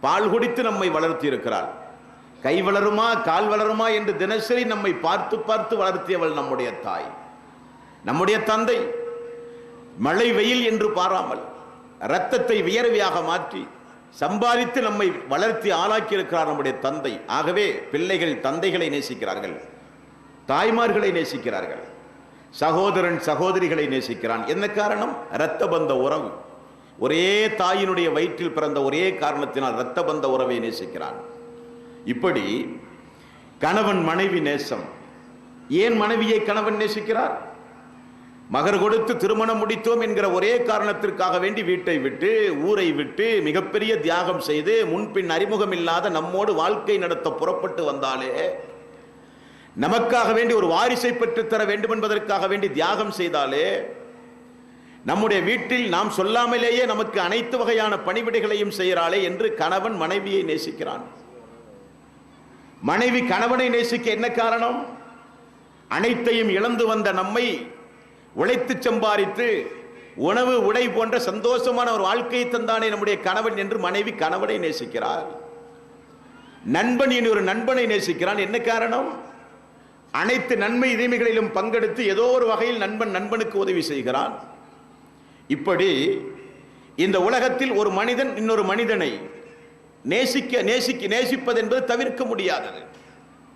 பால் குடித்து நம்மை வளர்த்தி இருக்கிறார். கை வளருமா கால் வளருமா என்று தினசரி நம்மை பார்த்து பார்த்து வளர்த்தியவள் நம்முடைய தாய். நம்முடைய தந்தை மழை வெயில் என்று பாராமல் இரத்தத்தை வியர்வையாக மாற்றி சம்பாதித்து நம்மை வளர்த்தி ஆளாக்கி இருக்கிறார் நம்முடைய தந்தை. ஆகவே பிள்ளைகள் தந்தைகளை நேசிக்கிறார்கள், தாய்மார்களை நேசிக்கிறார்கள், சகோதரன் சகோதரிகளை நேசிக்கிறான். என்ன காரணம்? இரத்த பந்த உறவு. ஒரே தாயினுடைய வயிற்றில் பிறந்த ஒரே காரணத்தினால் இரத்த பந்த உறவை நேசிக்கிறான். இப்படி கணவன் மனைவி நேசம். ஏன் மனைவியை கணவன் நேசிக்கிறார்? மகர் கொடுத்து திருமணம் முடித்தோம் என்கிற ஒரே காரணத்திற்காக வேண்டி வீட்டை விட்டு ஊரை விட்டு மிகப்பெரிய தியாகம் செய்து முன்பின் அறிமுகம் இல்லாத நம்மோடு வாழ்க்கை நடத்த புறப்பட்டு வந்தாலே, நமக்காக வேண்டி ஒரு வாரிசை பெற்றுத்தர வேண்டும் என்பதற்காக வேண்டி தியாகம் செய்தாலே, நம்முடைய வீட்டில் நாம் சொல்லாமலேயே நமக்கு அனைத்து வகையான பணிவிடைகளையும் செய்கிறாளே என்று கணவன் மனைவியை நேசிக்கிறான். மனைவி கணவனை நேசிக்க என்ன காரணம்? அனைத்தையும் இழந்து வந்த நம்மை உழைத்து சம்பாதித்து உணவு உடை போன்ற சந்தோஷமான ஒரு வாழ்க்கையை தந்தானே நம்முடைய கணவன் என்று மனைவி கணவனை நேசிக்கிறார். நண்பன் இனி ஒரு நண்பனை நேசிக்கிறான். என்ன காரணம்? அனைத்து நன்மை தீமைகளிலும் பங்கெடுத்து ஏதோ ஒரு வகையில் நண்பன் நண்பனுக்கு உதவி செய்கிறான். இப்படி இந்த உலகத்தில் ஒரு மனிதன் இன்னொரு மனிதனை நேசிப்பது என்பது தவிர்க்க முடியாதது.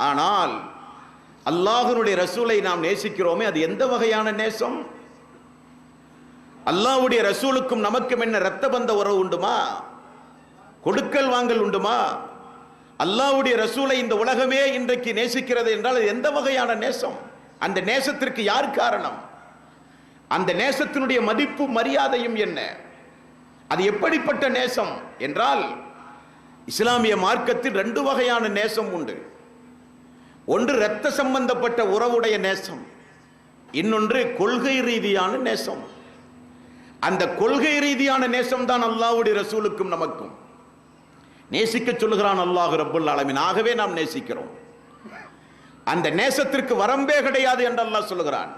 ஆனால் அல்லாஹ்வுடைய ரசூலை நாம் நேசிக்கிறோமே, அது எந்த வகையான நேசம்? அல்லாஹ்வுடைய ரசூலுக்கும் நமக்கும் என்ன இரத்த பந்த உறவு உண்டுமா? கொடுக்கல் வாங்கல் உண்டுமா? அல்லாஹ்வுடைய ரசூலை இந்த உலகமே இன்றைக்கு நேசிக்கிறது என்றால் அது எந்த வகையான நேசம்? அந்த நேசத்திற்கு யார் காரணம்? அந்த நேசத்தினுடைய மதிப்பு மரியாதையும் என்ன? அது எப்படிப்பட்ட நேசம் என்றால், இஸ்லாமிய மார்க்கத்தில் 2 வகையான நேசம் உண்டு. ஒன்று இரத்த சம்பந்தப்பட்ட உறவுடைய நேசம், இன்னொன்று கொள்கை ரீதியான நேசம். அந்த கொள்கை ரீதியான நேசம் தான் அல்லாஹ்வுடைய ரசூலுக்கும் நமக்கும். நேசிக்க சொல்லுகிறான் அல்லாஹ் ரப்பல் ஆலமீன். ஆகவே நாம் நேசிக்கிறோம். அந்த நேசத்திற்கு வரம்பே கிடையாது என்று அல்லாஹ் சொல்லுகிறான்.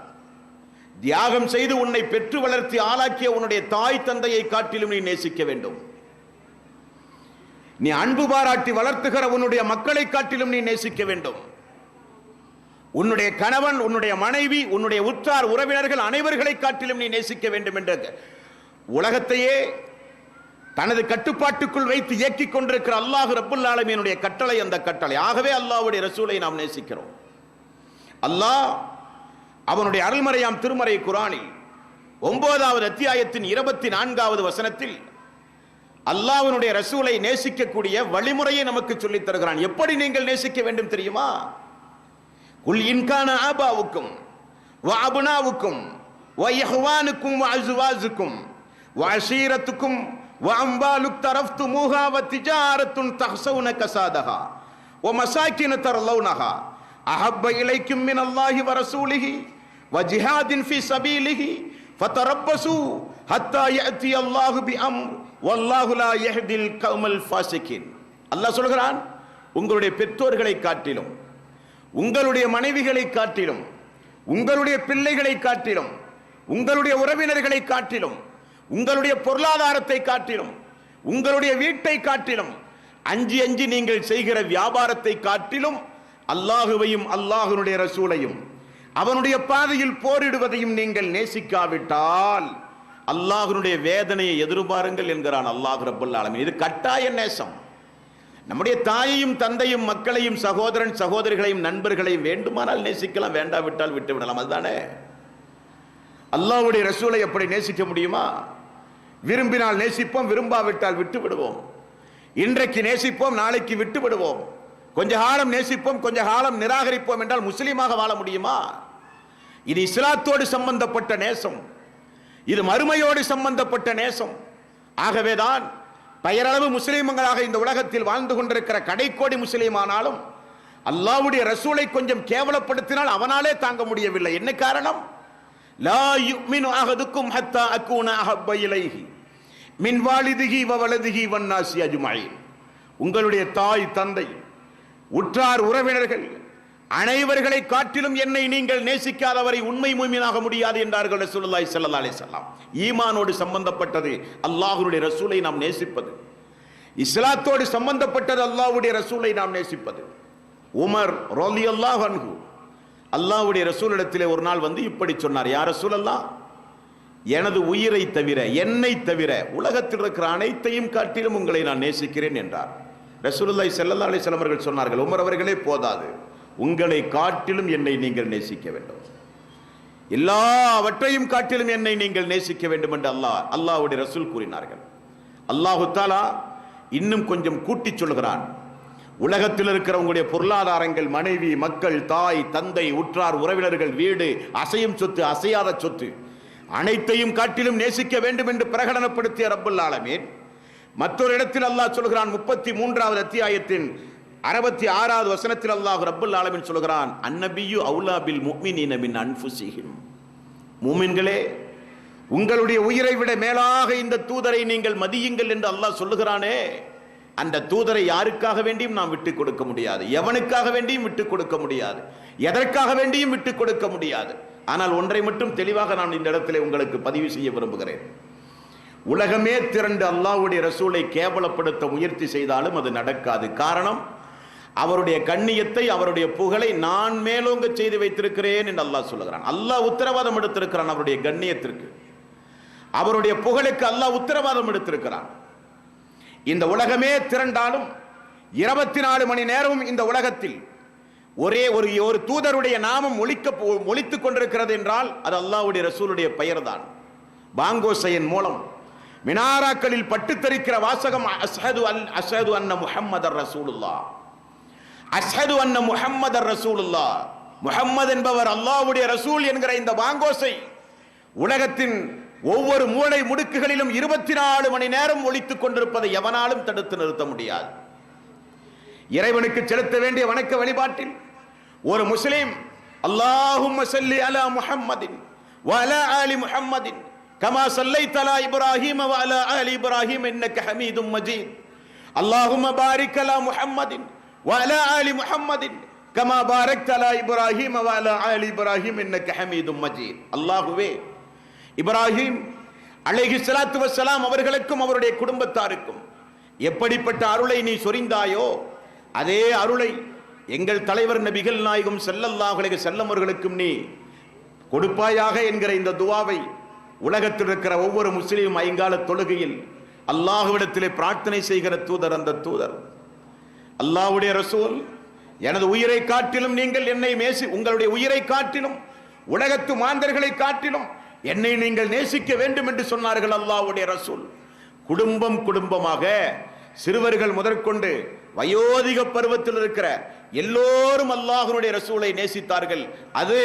தியாகம் செய்து உன்னை பெற்று வளர்த்தி ஆளாக்கிய உன்னுடைய தாய் தந்தையை காட்டிலும் நீ நேசிக்க வேண்டும். நீ அன்பு பாராட்டி வளர்த்துகிற உன்னுடைய மக்களை காட்டிலும் நீ நேசிக்க வேண்டும். உன்னுடைய கணவன், உன்னுடைய மனைவி, உன்னுடைய உற்றார் உறவினர்கள் அனைவர்களை காட்டிலும் நீ நேசிக்க வேண்டும் என்ற உலகத்தையே தனது கட்டுப்பாட்டுக்குள் வைத்து இயக்கிக் கொண்டிருக்கிற அல்லாஹ் ரப்புல் ஆலமீனுடைய கட்டளை அந்த கட்டளை. ஆகவே அல்லாஹ்வுடைய ரசூலை நாம் நேசிக்கிறோம். அல்லாஹ் அவனுடைய அருள்மறையாம் திருமறை குர்ஆனில் 9வது அத்தியாயத்தின் 24வது வசனத்தில் அல்லாஹ்வுடைய ரசூலை நேசிக்கக்கூடிய வழிமுறையை நமக்கு சொல்லித் தருகிறான். எப்படி நீங்கள் நேசிக்க வேண்டும் தெரியுமா? குல் இன்கான ஆபாவுக்கும் வ அப்னாவுக்கும் வ இஹ்வானுக்கும் வ அஸ்வாஜுக்கும் வ அஷீரத்துக்கும் வ அம்வாலுக் தரஃப்துமூஹா வ திஜாரத்துன் தஹ்ஸவுன கஸாதஹா வ மசாகின தர்லவுனஹா அஹப்ப இலைக்கும் மினல்லாஹி வ ரசூலிஹி வ ஜிஹாதின் ஃபீ ஸபீலிஹி ஃபதரப்பஸூ ஹத்தா யஅதி அல்லாஹு பிஅம்ர் வல்லாஹு லா யஹ்தில் கௌமல் ஃபாஸிகின். அல்லாஹ் சொல்கிறான், உங்களுடைய பெற்றோர்களை காட்டிலும், உங்களுடைய மனைவிகளை காட்டிலும், உங்களுடைய பிள்ளைகளை காட்டிலும், உங்களுடைய உறவினர்களை காட்டிலும், உங்களுடைய பொருளாதாரத்தை காட்டிலும், உங்களுடைய வீட்டை காட்டிலும், அஞ்சி அஞ்சி நீங்கள் செய்கிற வியாபாரத்தை காட்டிலும் அல்லாஹுவையும் அல்லாஹ்வுடைய ரசூலையும் அவனுடைய பாதையில் போரிடுவதையும் நீங்கள் நேசிக்காவிட்டால் அல்லாஹ்வுடைய வேதனையை எதிர்பாருங்கள் என்கிறான் அல்லாஹ் ரப்பல் ஆலமீன். இது கட்டாய நேசம். நம்முடைய தாயையும் தந்தையும் மக்களையும் சகோதரன் சகோதரிகளையும் நண்பர்களையும் வேண்டுமானால் நேசிக்கலாம், வேண்டாவிட்டால் விட்டு விடலாம். அதுதானே. அல்லாஹ்வுடைய ரசூலை எப்படி நேசிக்க முடியுமா? விரும்பினால் நேசிப்போம், விரும்பாவிட்டால் விட்டு விடுவோம். இன்றைக்கு நேசிப்போம், நாளைக்கு விட்டு விடுவோம். கொஞ்ச காலம் நேசிப்போம், கொஞ்ச காலம் நிராகரிப்போம் என்றால் முஸ்லீமாக வாழ முடியுமா? இது இஸ்லாத்தோடு சம்பந்தப்பட்ட நேசம், இது மறுமையோடு சம்பந்தப்பட்ட நேசம். ஆகவேதான் பெயரளவு முஸ்லீம்களாக இந்த உலகத்தில் வாழ்ந்து கொண்டிருக்கிற கடைக்கோடி முஸ்லீமானாலும் அல்லாஹ்வுடைய ரசூலை கொஞ்சம் கேவலப்படுத்தினால் அவனாலே தாங்க முடியவில்லை. என்ன காரணம்? லா யுமினு அஹதுக்கும் ஹத்தா அகூன அஹப்ப இலைஹி மின் வாலிதிஹி வ வலதிஹி வன்னாஸி அஜ்மஈன். உங்களுடைய தாய் தந்தை உற்றார் உறவினர்கள் அனைவர்களை காட்டிலும் என்னை நீங்கள் நேசிக்காதவரை உண்மை மூமினாக முடியாது என்றார்கள் ரசூலுல்லாஹி ஸல்லல்லாஹு அலைஹி வஸல்லம். ஈமானோடு சம்பந்தப்பட்டது அல்லாஹ்வுடைய ரசூலை நாம் நேசிப்பது, இஸ்லாத்தோடு சம்பந்தப்பட்டது அல்லாஹ்வுடைய ரசூலை நாம் நேசிப்பது. உமர் ரலியல்லாஹு அன்ஹு அல்லாஹ்வுடைய ரசூலிடத்திலே ஒரு நாள் வந்து இப்படி சொன்னார், யா ரசூலல்லாஹ், எனது உயிரை தவிர, என்னை தவிர உலகத்தில் இருக்கிற அனைத்தையும் காட்டிலும் உங்களை நான் நேசிக்கிறேன் என்றார். ரசூலுல்லாஹி ஸல்லல்லாஹு அலைஹி வஸல்லம் அவர்கள் சொன்னார்கள், உமர் அவர்களே போதாது, உங்களை காட்டிலும் என்னை நீங்கள் நேசிக்க வேண்டும், எல்லாவற்றையும் காட்டிலும் என்னை நீங்கள் நேசிக்க வேண்டும் என்று அல்லாஹ்வுடைய ரசூல் கூறினார்கள். அல்லாஹு தஆலா இன்னும் கொஞ்சம் கூட்டி சொல்கிறான், உலகத்தில் இருக்கிற உங்களுடைய பொருளாதாரங்கள், மனைவி மக்கள், தாய் தந்தை உற்றார் உறவினர்கள், வீடு, அசையும் சொத்து அசையாத சொத்து அனைத்தையும் காட்டிலும் நேசிக்க வேண்டும் என்று பிரகடனப்படுத்திய ரப்பல் ஆலமீன் மற்றொரு இடத்தில் அல்லாஹ் சொல்கிறான், 33வது அத்தியாயத்தின் 66வது வசனத்தில் அல்லாஹ் ரப்பல் ஆலமீன் சொல்கிறான், அன்னபியு அவுலா பில் முஃமினீன மின் அன்ஃபுஸிஹிம். மூமின்களே, உங்களுடைய உயிரை விட மேலாக இந்த தூதரை நீங்கள் மதியுங்கள் என்று அல்லாஹ் சொல்லுகிறானே, அந்த தூதரை யாருக்காக வேண்டியும் நாம் விட்டுக் கொடுக்க முடியாது, எவனுக்காக வேண்டியும் விட்டுக் கொடுக்க முடியாது, எதற்காக வேண்டியும் விட்டுக் கொடுக்க முடியாது. ஆனால் ஒன்றை மட்டும் தெளிவாக நான் இந்த இடத்திலே உங்களுக்கு பதிவு செய்ய விரும்புகிறேன். உலகமே திரண்டு அல்லாஹ்வுடைய ரசூலை கேவலப்படுத்த முயற்சி செய்தாலும் அது நடக்காது. காரணம், அவருடைய கண்ணியத்தை, அவருடைய புகழை நான் மேலோங்க செய்து வைத்திருக்கிறேன் என்று அல்லாஹ் சொல்லுகிறான். அல்லாஹ் உத்தரவாதம் எடுத்திருக்கிறான் அவருடைய கண்ணியத்திற்கு, அவருடைய புகழுக்கு அல்லாஹ் உத்தரவாதம் எடுத்திருக்கிறான். இந்த உலகமே திரண்டாலும் 24 மணி நேரமும் இந்த உலகத்தில் ஒரே ஒரு தூதருடைய நாமம் ஒலித்துக் கொண்டிருக்கிறது என்றால் அது அல்லாஹ்வுடைய ரசூலுடைய பெயர்தான். பாங்கோசையின் மூலம் மினாராக்களில் பட்டு தரிக்கிற வாசகம் அஷ்ஹது அன்ன முஹம்மதர் ரசூலுல்லாஹ், அஷ்ஹது அன்ன முஹம்மதர் ரசூலுல்லாஹ், முஹம்மது என்பவர் அல்லாஹ்வுடைய ரசூல் என்கிற இந்த பாங்கோசை உலகத்தின் ஒவ்வொரு மூளை முடுக்குகளிலும் 24 மணி நேரம் ஒலித்துக் கொண்டிருப்பதை எவனாலும் தடுத்து நிறுத்த முடியாது. இறைவனுக்கு செலுத்த வேண்டிய வணக்க வழிபாட்டில் ஒரு முஸ்லிம் அல்லாஹும்ம ஸல்லி அலா முஹம்மதின் வ அலா ஆலி முஹம்மதின் கமா ஸல்லைத அலா இப்ராஹீம வ அலா ஆலி இப்ராஹீம் இன்னக ஹமீதும் மஜீத், அல்லாஹும்ம பாரிக் அலா முஹம்மதின் வ அலா ஆலி முஹம்மதின் கமா பாரக்த அலா இப்ராஹீம வ அலா ஆலி இப்ராஹீம் இன்னக ஹமீதும் மஜீத். அல்லாஹ்வே, இப்ராஹிம் அலைஹிஸ்ஸலாத்து வஸ்ஸலாம் அவர்களுக்கும் அவருடைய குடும்பத்தாருக்கும் எப்படிப்பட்ட அருளை நீ சொரிந்தாயோ அதே அருளை எங்கள் தலைவர் நபிகள் நாயகம் ஸல்லல்லாஹு அலைஹி வஸல்லம் அவர்களுக்கும் நீ கொடுப்பாயாக என்கிற இந்த துவாவை உலகத்தில் இருக்கிற ஒவ்வொரு முஸ்லீம் ஐங்கால தொழுகையில் அல்லாஹ்விடத்திலே பிரார்த்தனை செய்கிற தூதர் அந்த தூதர். அல்லாஹ்வுடைய ரசூல், எனது உயிரை காட்டிலும் நீங்கள் என்னை உங்களுடைய உயிரை காட்டிலும் உலகத்து மாந்தர்களை காட்டிலும் என்னை நீங்கள் நேசிக்க வேண்டும் என்று சொன்னார்கள் அல்லாஹ்வுடைய ரசூல். குடும்பம் குடும்பமாக சிறுவர்கள் முதற்கொண்டு வயோதிக பருவத்தில் இருக்கிற எல்லோரும் அல்லாஹ்வுடைய ரசூலை நேசித்தார்கள். அது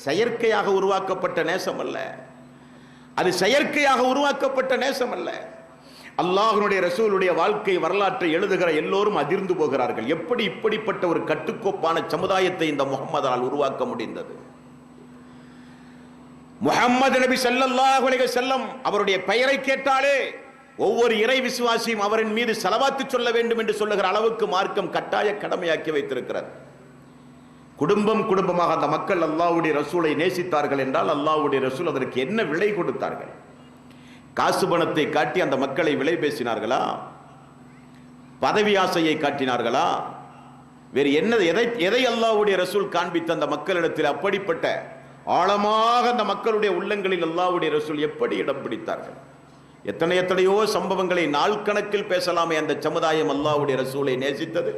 செயற்கையாக உருவாக்கப்பட்ட நேசம் அல்ல, அது செயற்கையாக உருவாக்கப்பட்ட நேசம் அல்ல. அல்லாஹ்வுடைய ரசூலுடைய வாழ்க்கை வரலாற்றை எழுதுகிற எல்லோரும் அதிர்ந்து போகிறார்கள். எப்படி இப்படிப்பட்ட ஒரு கட்டுக்கோப்பான சமுதாயத்தை இந்த முஹம்மதால் உருவாக்க முடிந்தது? முஹம்மது நபி ஸல்லல்லாஹு அலைஹி வஸல்லம் அவருடைய பெயரை கேட்டாலே ஒவ்வொரு இறை விசுவாசியும் அவரின் மீது ஸலவாத்து சொல்ல வேண்டும் என்று சொல்லுகிற அளவுக்கு மார்க்கம் கட்டாய கடமையாக்கி வைத்திருக்கிறது. குடும்பம் குடும்பமாக அந்த மக்கள் அல்லாஹ்வுடைய ரசூலை நேசித்தார்கள் என்றால் அல்லாஹ்வுடைய ரசூல் அதற்கு என்ன விலை கொடுத்தார்கள்? காசு பணத்தை காட்டி அந்த மக்களை விலை பேசினார்களா? பதவி ஆசையை காட்டினார்களா? வேறு என்ன எதை அல்லாஹ்வுடைய ரசூல் காண்பித்த அந்த மக்களிடத்தில் அப்படிப்பட்ட ஆழமாக அந்த மக்களுடைய உள்ளங்களில் அல்லாஹ்வுடைய ரசூல் எப்படி இடம் பிடித்தார்கள்? எத்தனையோ சம்பவங்களை நாள் கணக்கில் பேசலாமே. அந்த சமுதாயம் அல்லாஹ்வுடைய ரசூலை நேசித்தது.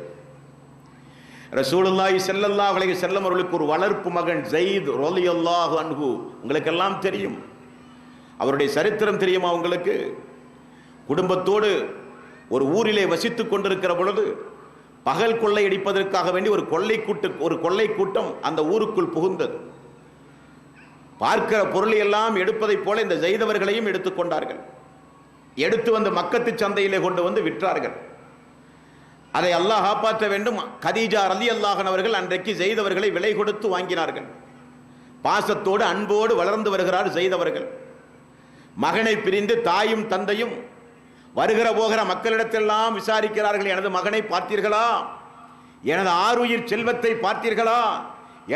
ரசூலுல்லாஹி ஸல்லல்லாஹு அலைஹி வஸல்லம் அவர்களுக்கு ஒரு வளர்ப்பு மகன் ஸைத் ரலியல்லாஹு அன்ஹு, உங்களுக்கு எல்லாம் தெரியும். அவருடைய சரித்திரம் தெரியுமா உங்களுக்கு? குடும்பத்தோடு ஒரு ஊரிலே வசித்துக் கொண்டிருக்கிற பொழுது பகல் கொள்ளையடிப்பதற்காக வேண்டி ஒரு கொள்ளை கூட்டம் அந்த ஊருக்குள் புகுந்தது. பார்க்கிற பொருளை எல்லாம் எடுப்பதைப் போல இந்த ஸைத் அவர்களையும் எடுத்துக்கொண்டார்கள். எடுத்து வந்து மக்கத்து சந்தையிலே கொண்டு வந்து விற்றார்கள். அதை அல்லாஹ் காப்பாற்ற வேண்டும். கதீஜா ரலியல்லாஹு அன்ஹா அவர்கள் அன்றைக்கு ஸைத் அவர்களை விலை கொடுத்து வாங்கினார்கள். பாசத்தோடு அன்போடு வளர்ந்து வருகிறார் ஸைத் அவர்கள். மகனை பிரிந்து தாயும் தந்தையும் வருகிற போகிற மக்களிடத்தெல்லாம் விசாரிக்கிறார்கள். எனது மகனை பார்த்தீர்களா? எனது ஆருயிர் செல்வத்தை பார்த்தீர்களா?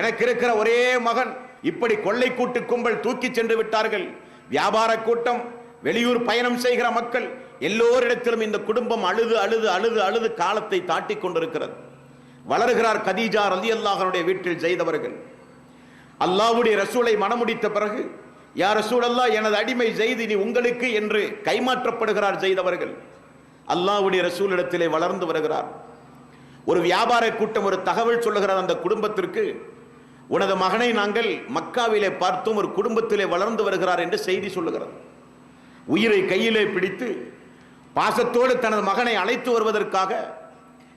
எனக்கு இருக்கிற ஒரே மகன் இப்படி கொள்ளை கூட்டு கும்பல் தூக்கி சென்று விட்டார்கள். வியாபார கூட்டம், வெளியூர் பயணம் செய்கிற மக்கள் எல்லோரிடத்திலும் இந்த குடும்பம் அழுது அழுது அழுது அழுது காலத்தை தாட்டி கொண்டிருக்கிறது. வளர்கிறார் கதீஜா ரலியல்லாஹு அன்ஹா வீட்டில் ஸைத் அவர்கள். அல்லாஹ்வுடைய ரசூலை மணமுடித்த பிறகு, யா ரசூலல்லாஹ், எனது அடிமை ஸைத் இனி உங்களுக்கு என்று கைமாற்றப்படுகிறார் ஸைத் அவர்கள். அல்லாஹ்வுடைய ரசூலிடத்திலே வளர்ந்து வருகிறார். ஒரு வியாபார கூட்டம் ஒரு தகவல் சொல்லுகிறார் அந்த குடும்பத்திற்கு, உனது மகனை நாங்கள் மக்காவிலே பார்த்தோம், ஒரு குடும்பத்திலே வளர்ந்து வருகிறார் என்று செய்தி சொல்லுகிறது. உயிரை கையிலே பிடித்து பாசத்தோடு தனது மகனை அழைத்து வருவதற்காக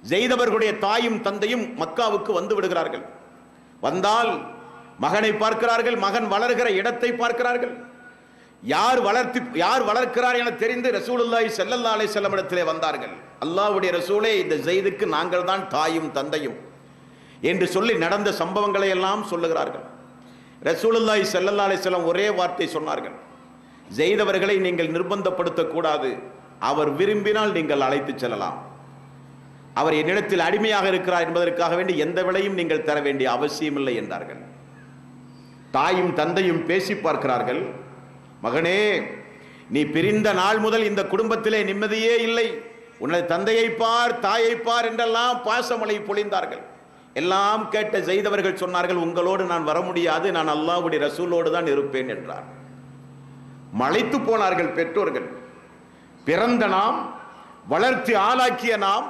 ஸைத் அவர்களுடைய தாயும் தந்தையும் மக்காவுக்கு வந்து விடுகிறார்கள். வந்தால் மகனை பார்க்கிறார்கள், மகன் வளர்கிற இடத்தை பார்க்கிறார்கள். யார் வளர்க்கிறார் என தெரிந்து ரசூலுல்லாஹி ஸல்லல்லாஹு அலைஹி வஸல்லம் இடத்திலே வந்தார்கள். அல்லாஹ்வுடைய ரசூலே, இந்த ஸைதுக்கு நாங்கள் தான் தாயும் தந்தையும் என்று சொல்லி நடந்த சம்பவங்களை எல்லாம் சொல்லுகிறார்கள். ரசூலுல்லாஹி ஸல்லல்லாஹு அலைஹி வஸல்லம் ஒரே வார்த்தை சொன்னார்கள், ஸைத் அவர்களை நீங்கள் நிர்பந்தப்படுத்தக்கூடாது, அவர் விரும்பினால் நீங்கள் அழைத்து செல்லலாம். அவர் என்னிடத்தில் அடிமையாக இருக்கிறார் என்பதற்காக வேண்டி எந்த விலையும் நீங்கள் தர வேண்டிய அவசியமில்லை என்றார்கள். தாயும் தந்தையும் பேசி பார்க்கிறார்கள். மகனே, நீ பிரிந்த நாள் முதல் இந்த குடும்பத்திலே நிம்மதியே இல்லை, உனது தந்தையை பார், தாயை பார் என்றெல்லாம் பாசமலை பொழிந்தார்கள். எல்லாம் கேட்ட ஸைத் அவர்கள் சொன்னார்கள், உங்களோடு நான் வர முடியாது, நான் அல்லாஹ்வுடைய ரசூலோடு தான் இருப்பேன் என்றார். மலைத்து போனார்கள் பெற்றோர்கள். பிறந்த நாம், வளர்த்து ஆளாக்கிய நாம்,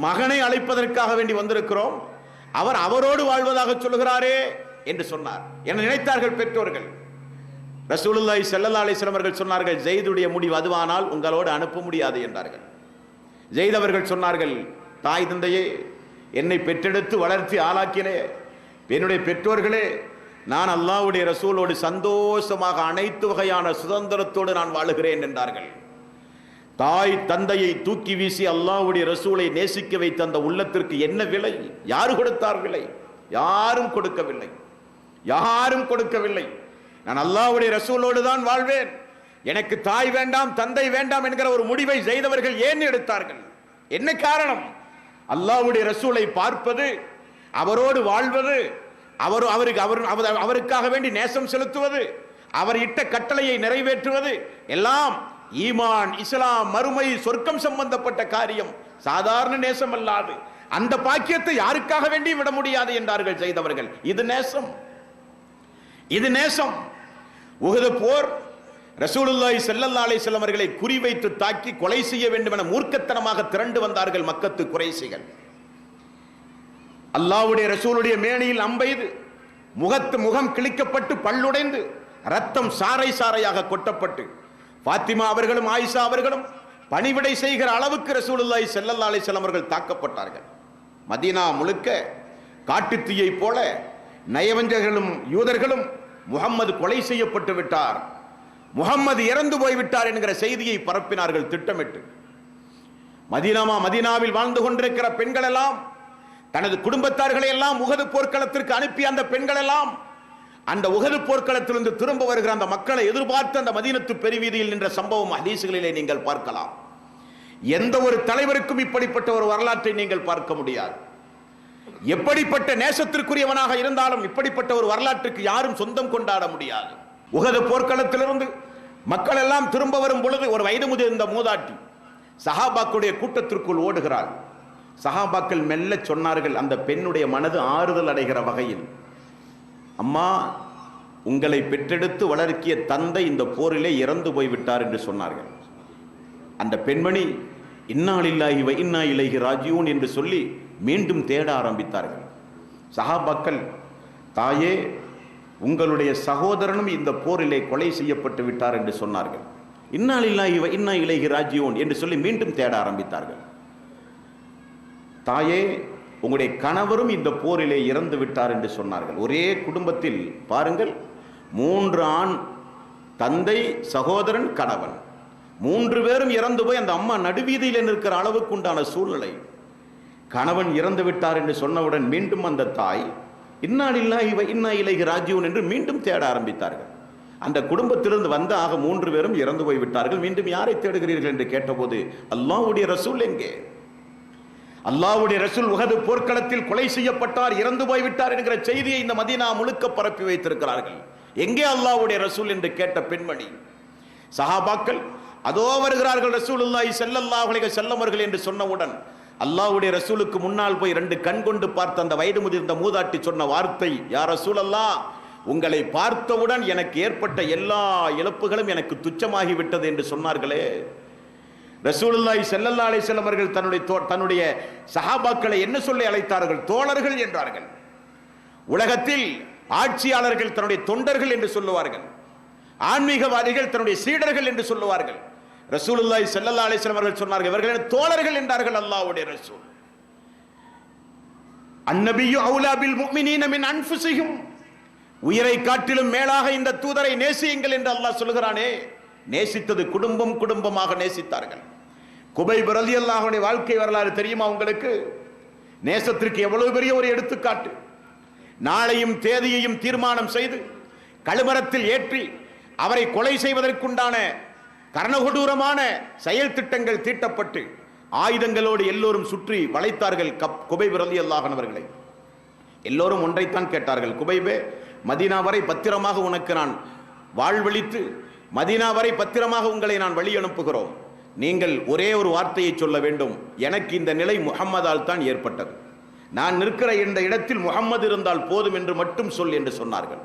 மகனை அழைப்பதற்காக வேண்டி வந்திருக்கிறோம், அவர் அவரோடு வாழ்வதாக சொல்லுகிறாரே என்று சொன்னார் என நினைத்தார்கள் பெற்றோர்கள். ரசூலுல்லாஹி ஸல்லல்லாஹு அலைஹி வஸல்லம் அவர்கள் சொன்னார்கள், ஸைதுடைய முடிவு அதுவானால் உங்களோடு அனுப்ப முடியாது என்றார்கள். ஸைத் அவர்கள் சொன்னார்கள், தாய் தந்தையே, என்னை பெற்றெடுத்து வளர்த்தி ஆளாக்கினே என்னுடைய பெற்றோர்களே, நான் அல்லாஹ்வுடைய ரசூலோடு சந்தோஷமாக அனைத்து வகையான சுதந்திரத்தோடு நான் வாழுகிறேன் என்றார்கள். தாய் தந்தையை தூக்கி வீசி அல்லாஹ்வுடைய ரசூலை நேசிக்க வைத்த அந்த உள்ளத்திற்கு என்ன விலை? யாரு கொடுத்தார் விலை? யாரும் கொடுக்கவில்லை, யாரும் கொடுக்கவில்லை. நான் அல்லாஹ்வுடைய ரசூலோடு தான் வாழ்வேன், எனக்கு தாய் வேண்டாம் தந்தை வேண்டாம் என்கிற ஒரு முடிவை செய்தவர்கள் ஏன் எடுத்தார்கள்? என்ன காரணம்? அல்லாஹ்வுடைய ரசூலை பார்ப்பது, அவரோடு வாழ்வது, அவருக்காக வேண்டி நேசம் செலுத்துவது, அவர் இட்ட கட்டளையை நிறைவேற்றுவது எல்லாம் ஈமான், இஸ்லாம், மறுமை, சொர்க்கம் சம்பந்தப்பட்ட காரியம். சாதாரண நேசம் அல்லாது. அந்த பாக்கியத்தை யாருக்காக வேண்டி விட முடியாது என்றார்கள் செய்தவர்கள். இது நேசம், இது நேசம். உஹது போர் ரசூலுல்லாஹி ஸல்லல்லாஹு அலைஹி வஸல்லம் அவர்களை குறிவைத்து தாக்கி கொலை செய்ய வேண்டும் என மூர்க்கத்தனமாக திரண்டு வந்தார்கள் மக்கத்து குறைஷிகள். அல்லாஹ்வுடைய ரசூலுடைய மேனியில் அம்பெய்து முகம் கிழிக்கப்பட்டு பல்லுடைந்து ரத்தம் சாறை சாறையாக கொட்டப்பட்டு பாத்திமா அவர்களும் ஆயிஷா அவர்களும் பணிவிடை செய்கிற அளவுக்கு ரசூலுல்லாஹி ஸல்லல்லாஹு அலைஹி வஸல்லம் அவர்கள் தாக்கப்பட்டார்கள். மதீனா முழுக்க காட்டுத்தீயை போல நயவஞ்சகர்களும் யூதர்களும் முஹம்மது கொலை செய்யப்பட்டு விட்டார், முஹம்மது இறந்து போய்விட்டார் என்கிற செய்தியை பரப்பினார்கள் திட்டமிட்டு. மதீனாவில் வாழ்ந்து கொண்டிருக்கிற பெண்கள் எல்லாம் தனது குடும்பத்தார்களை எல்லாம் உஹது போர்க்களத்திற்கு அனுப்பிய அந்த பெண்கள் எல்லாம் அந்த உஹது போர்க்களத்திலிருந்து திரும்ப வருகிற அந்த மக்களை எதிர்பார்த்து அந்த மதீனத்து பெருவீதியில் நின்ற சம்பவம் ஹதீஸ்களிலே நீங்கள் பார்க்கலாம். எந்த ஒரு தலைவருக்கும் இப்படிப்பட்ட ஒரு வரலாற்றை நீங்கள் பார்க்க முடியாது. எப்படிப்பட்ட நேசத்திற்குரியவனாக இருந்தாலும் இப்படிப்பட்ட ஒரு வரலாற்றுக்கு யாரும் சொந்தம் கொண்டாட முடியாது. உஹது போர்க்களத்திலிருந்து மக்கள் எல்லாம் திரும்ப வரும் பொழுது ஒரு வயது முதிர்ந்த மூதாட்டி சஹாபாக்களுடைய கூட்டத்திற்குள் ஓடுகிறாள். சஹாபாக்கள் மெல்ல சொன்னார்கள், அந்த பெண்ணுடைய மனது ஆறுதல் அடைகிற வகையில், அம்மா, உங்களை பெற்றெடுத்து வளர்க்கிய தந்தை இந்த போரிலே இறந்து போய்விட்டார் என்று சொன்னார்கள். அந்த பெண்மணி இன்னா லில்லாஹி வ இன்னா இலைஹி ராஜிஊன் என்று சொல்லி மீண்டும் தேட ஆரம்பித்தார்கள். சஹாபாக்கள், தாயே, உங்களுடைய சகோதரனும் இந்த போரிலே கொலை செய்யப்பட்டு விட்டார் என்று சொன்னார்கள். இன்னா லில்லாஹி வ இன்னா இலைஹி ராஜிஊன் என்று சொல்லி மீண்டும் தேட ஆரம்பித்தார்கள். தாயே, உங்களுடைய கணவரும் இந்த போரிலே இறந்து விட்டார் என்று சொன்னார்கள். ஒரே குடும்பத்தில் பாருங்கள், 3 ஆண், தந்தை, சகோதரன், கணவன், 3 பேரும் இறந்து போய் அந்த அம்மா நடுவீதியில் இருக்கிற அளவுக்கு உண்டான சூழ்நிலை. கணவன் இறந்து விட்டார் என்று சொன்னவுடன் மீண்டும் அந்த தாய் இன்னா லில்லாஹி வ இன்னா இலைஹி ராஜிஊன் என்று மீண்டும் தேட ஆரம்பித்தார்கள். அந்த குடும்பத்திலிருந்து வந்த ஆக 3 பேரும் இறந்து போய் விட்டார்கள். மீண்டும் யாரை தேடுகிறீர்கள் என்று கேட்டபோது, அல்லாஹ்வுடைய ரசூல் எங்கே? அல்லாஹ்வுடைய ரசூல் உஹது போர்க்களத்தில் கொலை செய்யப்பட்டார், இறந்து போய்விட்டார் என்கிற செய்தியை இந்த மதீனா முழுக்க பரப்பி வைத்திருக்கிறார்கள். எங்கே அல்லாஹ்வுடைய ரசூல் என்று கேட்ட பெண்மணி, சஹாபாக்கள் அதோ வருகிறார்கள் ரசூலுல்லாஹி ஸல்லல்லாஹு அலைஹி வஸல்லம் அவர்கள் என்று சொன்னவுடன் அல்லாஹ்வுடைய ரசூலுக்கு முன்னால் போய் 2 கண் கொண்டு பார்த்த அந்த வயது முதிர்ந்த மூதாட்டி சொன்ன வார்த்தை, யா ரசூலல்லாஹ், உங்களை பார்த்தவுடன் எனக்கு ஏற்பட்ட எல்லா இழப்புகளும் எனக்கு துச்சமாகிவிட்டது என்று சொன்னார்களே. ரசூலுல்லாஹி ஸல்லல்லாஹு அலைஹி வஸல்லம் அவர்கள் தன்னுடைய சஹாபாக்களை என்ன சொல்லி அழைத்தார்கள்? தோழர்கள் என்றார்கள். உலகத்தில் ஆட்சியாளர்கள் தன்னுடைய தொண்டர்கள் என்று சொல்லுவார்கள், ஆன்மீகவாதிகள் தன்னுடைய சீடர்கள் என்று சொல்லுவார்கள். ரசூலுல்லாஹி ஸல்லல்லாஹு அலைஹி வஸல்லம் அவர்கள் சொன்னார்கள், இவர்கள் தோழர்கள் என்றார்கள் அல்லாஹ்வுடைய ரசூல். அன்னபியு அவுலா பில் முஃமினீன மின் அன்ஃபுஸிஹிம், உயிரை காட்டிலும் மேலாக இந்த தூதரை நேசியுங்கள் என்று அல்லாஹ் சொல்கிறானே. நேசித்தது குடும்பம் குடும்பமாக நேசித்தார்கள். குபைப் ரலியல்லாஹு அன்ஹு வாழ்க்கை வரலாறு தெரியுமா உங்களுக்கு? நேசத்திற்கு எவ்வளவு பெரிய ஒரு எடுத்துக்காட்டு. நாளையும் தேதியையும் தீர்மானம் செய்து கழுமரத்தில் ஏற்றி அவரை கொலை செய்வதற்குண்டான கர்ணகொடூரமான செயல் திட்டங்கள் தீட்டப்பட்டு ஆயுதங்களோடு எல்லோரும் சுற்றி வளைத்தார்கள் குபைப் ரலியல்லாஹு அன்ஹு அவர்களை. எல்லோரும் ஒன்றைத்தான் கேட்டார்கள், குபைபே, மதீனா வரை பத்திரமாக உனக்கு நான் வாழ்வளித்து மதீனா வரை பத்திரமாக உங்களை நான் வழி அனுப்புகிறோம். நீங்கள் ஒரே ஒரு வார்த்தையை சொல்ல வேண்டும், எனக்கு இந்த நிலை முஹம்மதால் தான் ஏற்பட்டது, நான் நிற்கிற இந்த இடத்தில் முஹம்மது இருந்தால் போதும் என்று மட்டும் சொல் என்று சொன்னார்கள்.